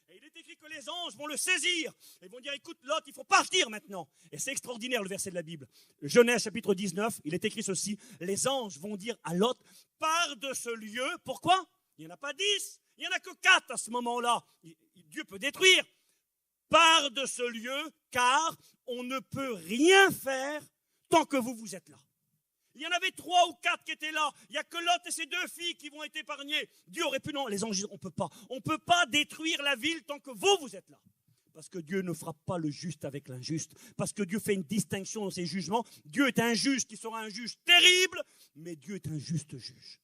Et il est écrit que les anges vont le saisir. Ils vont dire, écoute, Lot, il faut partir maintenant. Et c'est extraordinaire le verset de la Bible. Genèse chapitre 19, il est écrit ceci. Les anges vont dire à Lot, pars de ce lieu. Pourquoi? Il n'y en a pas 10, il n'y en a que 4 à ce moment-là. Dieu peut détruire. Pars de ce lieu, car on ne peut rien faire tant que vous êtes là. Il y en avait 3 ou 4 qui étaient là. Il n'y a que Lot et ses 2 filles qui vont être épargnées. Dieu aurait pu, non, les anges disent, on ne peut pas. On ne peut pas détruire la ville tant que vous êtes là. Parce que Dieu ne frappe pas le juste avec l'injuste. Parce que Dieu fait une distinction dans ses jugements. Dieu est un juge qui sera un juge terrible, mais Dieu est un juste juge.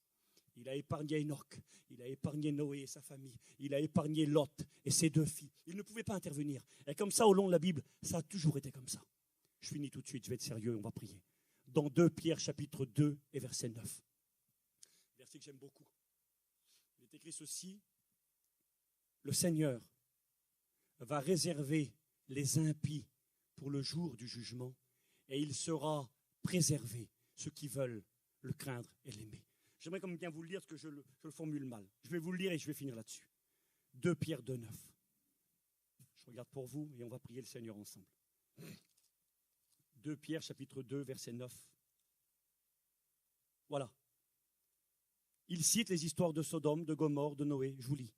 Il a épargné Enoch, il a épargné Noé et sa famille, il a épargné Lot et ses 2 filles. Il ne pouvait pas intervenir. Et comme ça, au long de la Bible, ça a toujours été comme ça. Je finis tout de suite, je vais être sérieux, on va prier. Dans 2 Pierre chapitre 2 et verset 9. Verset que j'aime beaucoup. Il est écrit ceci. Le Seigneur va réserver les impies pour le jour du jugement et il sera préservé ceux qui veulent le craindre et l'aimer. J'aimerais comme bien vous le lire parce que je le formule mal. Je vais vous le lire et je vais finir là-dessus. 2 Pierre 2, 9. Je regarde pour vous et on va prier le Seigneur ensemble. 2 Pierre chapitre 2 verset 9. Voilà. Il cite les histoires de Sodome, de Gomorrhe, de Noé. Je vous lis.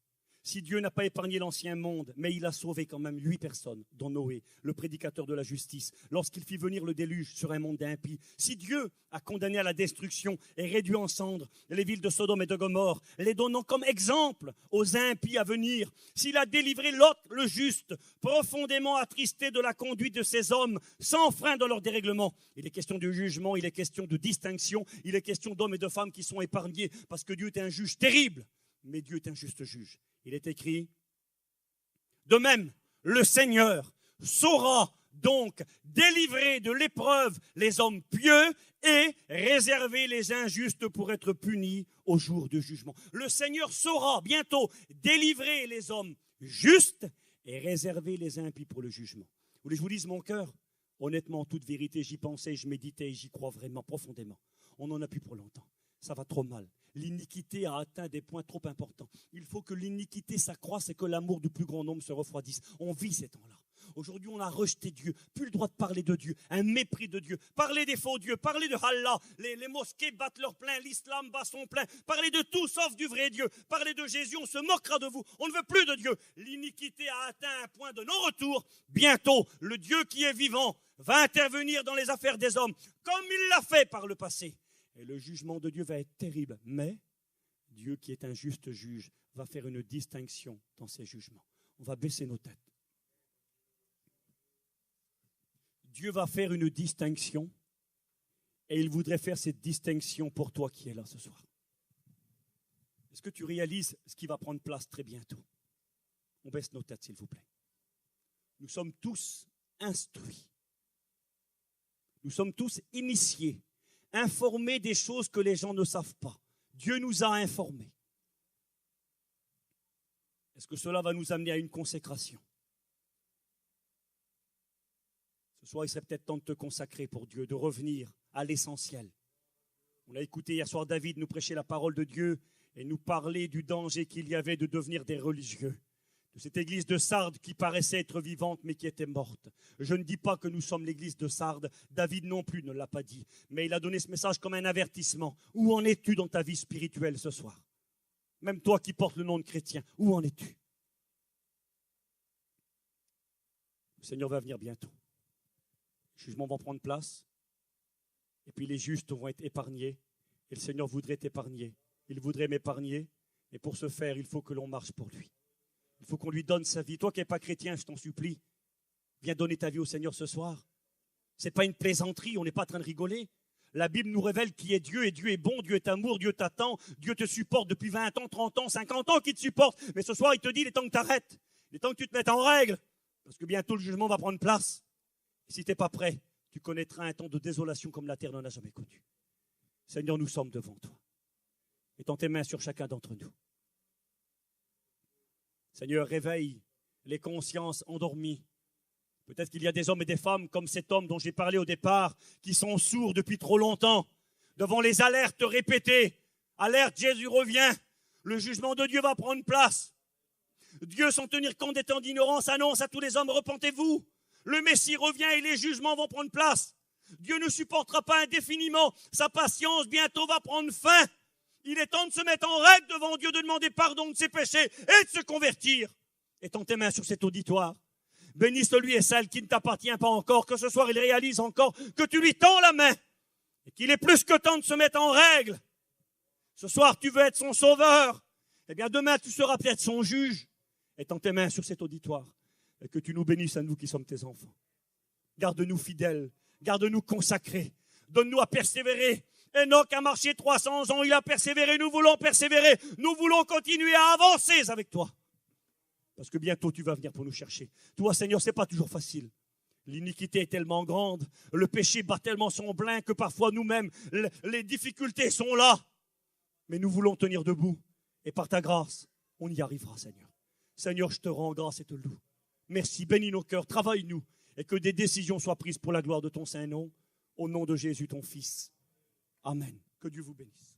Si Dieu n'a pas épargné l'ancien monde, mais il a sauvé quand même 8 personnes, dont Noé, le prédicateur de la justice, lorsqu'il fit venir le déluge sur un monde d'impies. Si Dieu a condamné à la destruction et réduit en cendres les villes de Sodome et de Gomorrhe, les donnant comme exemple aux impies à venir, s'il a délivré Lot, le juste, profondément attristé de la conduite de ces hommes, sans frein dans leur dérèglement, il est question de jugement, il est question de distinction, il est question d'hommes et de femmes qui sont épargnés, parce que Dieu est un juge terrible, mais Dieu est un juste juge. Il est écrit, de même, le Seigneur saura donc délivrer de l'épreuve les hommes pieux et réserver les injustes pour être punis au jour du jugement. Le Seigneur saura bientôt délivrer les hommes justes et réserver les impies pour le jugement. Vous voulez que je vous dise mon cœur? Honnêtement, en toute vérité, j'y pensais, je méditais et j'y crois vraiment profondément. On n'en a plus pour longtemps. Ça va trop mal. L'iniquité a atteint des points trop importants. Il faut que l'iniquité s'accroisse et que l'amour du plus grand nombre se refroidisse. On vit ces temps-là. Aujourd'hui, on a rejeté Dieu, plus le droit de parler de Dieu, un mépris de Dieu, parler des faux dieux, parler de Allah, les mosquées battent leur plein, l'islam bat son plein, parler de tout sauf du vrai Dieu, parler de Jésus, on se moquera de vous, on ne veut plus de Dieu. L'iniquité a atteint un point de non-retour. Bientôt, le Dieu qui est vivant va intervenir dans les affaires des hommes, comme il l'a fait par le passé. Et le jugement de Dieu va être terrible. Mais Dieu, qui est un juste juge, va faire une distinction dans ses jugements. On va baisser nos têtes. Dieu va faire une distinction et il voudrait faire cette distinction pour toi qui es là ce soir. Est-ce que tu réalises ce qui va prendre place très bientôt? On baisse nos têtes, s'il vous plaît. Nous sommes tous instruits. Nous sommes tous initiés, informés des choses que les gens ne savent pas. Dieu nous a informés. Est-ce que cela va nous amener à une consécration? Ce soir, il serait peut-être temps de te consacrer pour Dieu, de revenir à l'essentiel. On a écouté hier soir David nous prêcher la parole de Dieu et nous parler du danger qu'il y avait de devenir des religieux. De cette église de Sardes qui paraissait être vivante mais qui était morte. Je ne dis pas que nous sommes l'église de Sardes, David non plus ne l'a pas dit, mais il a donné ce message comme un avertissement. Où en es-tu dans ta vie spirituelle ce soir? Même toi qui portes le nom de chrétien, où en es-tu? Le Seigneur va venir bientôt. Les jugements vont prendre place, et puis les justes vont être épargnés, et le Seigneur voudrait t'épargner. Il voudrait m'épargner, et pour ce faire, il faut que l'on marche pour lui. Il faut qu'on lui donne sa vie. Toi qui n'es pas chrétien, je t'en supplie, viens donner ta vie au Seigneur ce soir. Ce n'est pas une plaisanterie, on n'est pas en train de rigoler. La Bible nous révèle qui est Dieu, et Dieu est bon, Dieu est amour, Dieu t'attend, Dieu te supporte depuis 20 ans, 30 ans, 50 ans qu'il te supporte. Mais ce soir, il te dit, il est temps que tu arrêtes, il est temps que tu te mettes en règle, parce que bientôt le jugement va prendre place. Et si tu n'es pas prêt, tu connaîtras un temps de désolation comme la terre n'en a jamais connu. Seigneur, nous sommes devant toi. Étends tes mains sur chacun d'entre nous. Seigneur, réveille les consciences endormies. Peut-être qu'il y a des hommes et des femmes comme cet homme dont j'ai parlé au départ, qui sont sourds depuis trop longtemps, devant les alertes répétées. Alerte, Jésus revient, le jugement de Dieu va prendre place. Dieu, sans tenir compte des temps d'ignorance, annonce à tous les hommes, repentez-vous. Le Messie revient et les jugements vont prendre place. Dieu ne supportera pas indéfiniment, sa patience bientôt va prendre fin. Il est temps de se mettre en règle devant Dieu, de demander pardon de ses péchés et de se convertir. Étends tes mains sur cet auditoire. Bénis celui et celle qui ne t'appartient pas encore, que ce soir il réalise encore que tu lui tends la main et qu'il est plus que temps de se mettre en règle. Ce soir tu veux être son sauveur, eh bien demain tu seras peut-être son juge. Étends tes mains sur cet auditoire et que tu nous bénisses à nous qui sommes tes enfants. Garde-nous fidèles, garde-nous consacrés, donne-nous à persévérer. Enoch a marché 300 ans, il a persévéré, nous voulons persévérer, nous voulons continuer à avancer avec toi. Parce que bientôt tu vas venir pour nous chercher. Toi Seigneur, ce n'est pas toujours facile. L'iniquité est tellement grande, le péché bat tellement son plein que parfois nous-mêmes, les difficultés sont là. Mais nous voulons tenir debout et par ta grâce, on y arrivera Seigneur. Seigneur, je te rends grâce et te loue. Merci, bénis nos cœurs, travaille-nous et que des décisions soient prises pour la gloire de ton Saint-Nom. Au nom de Jésus, ton Fils. Amen. Que Dieu vous bénisse.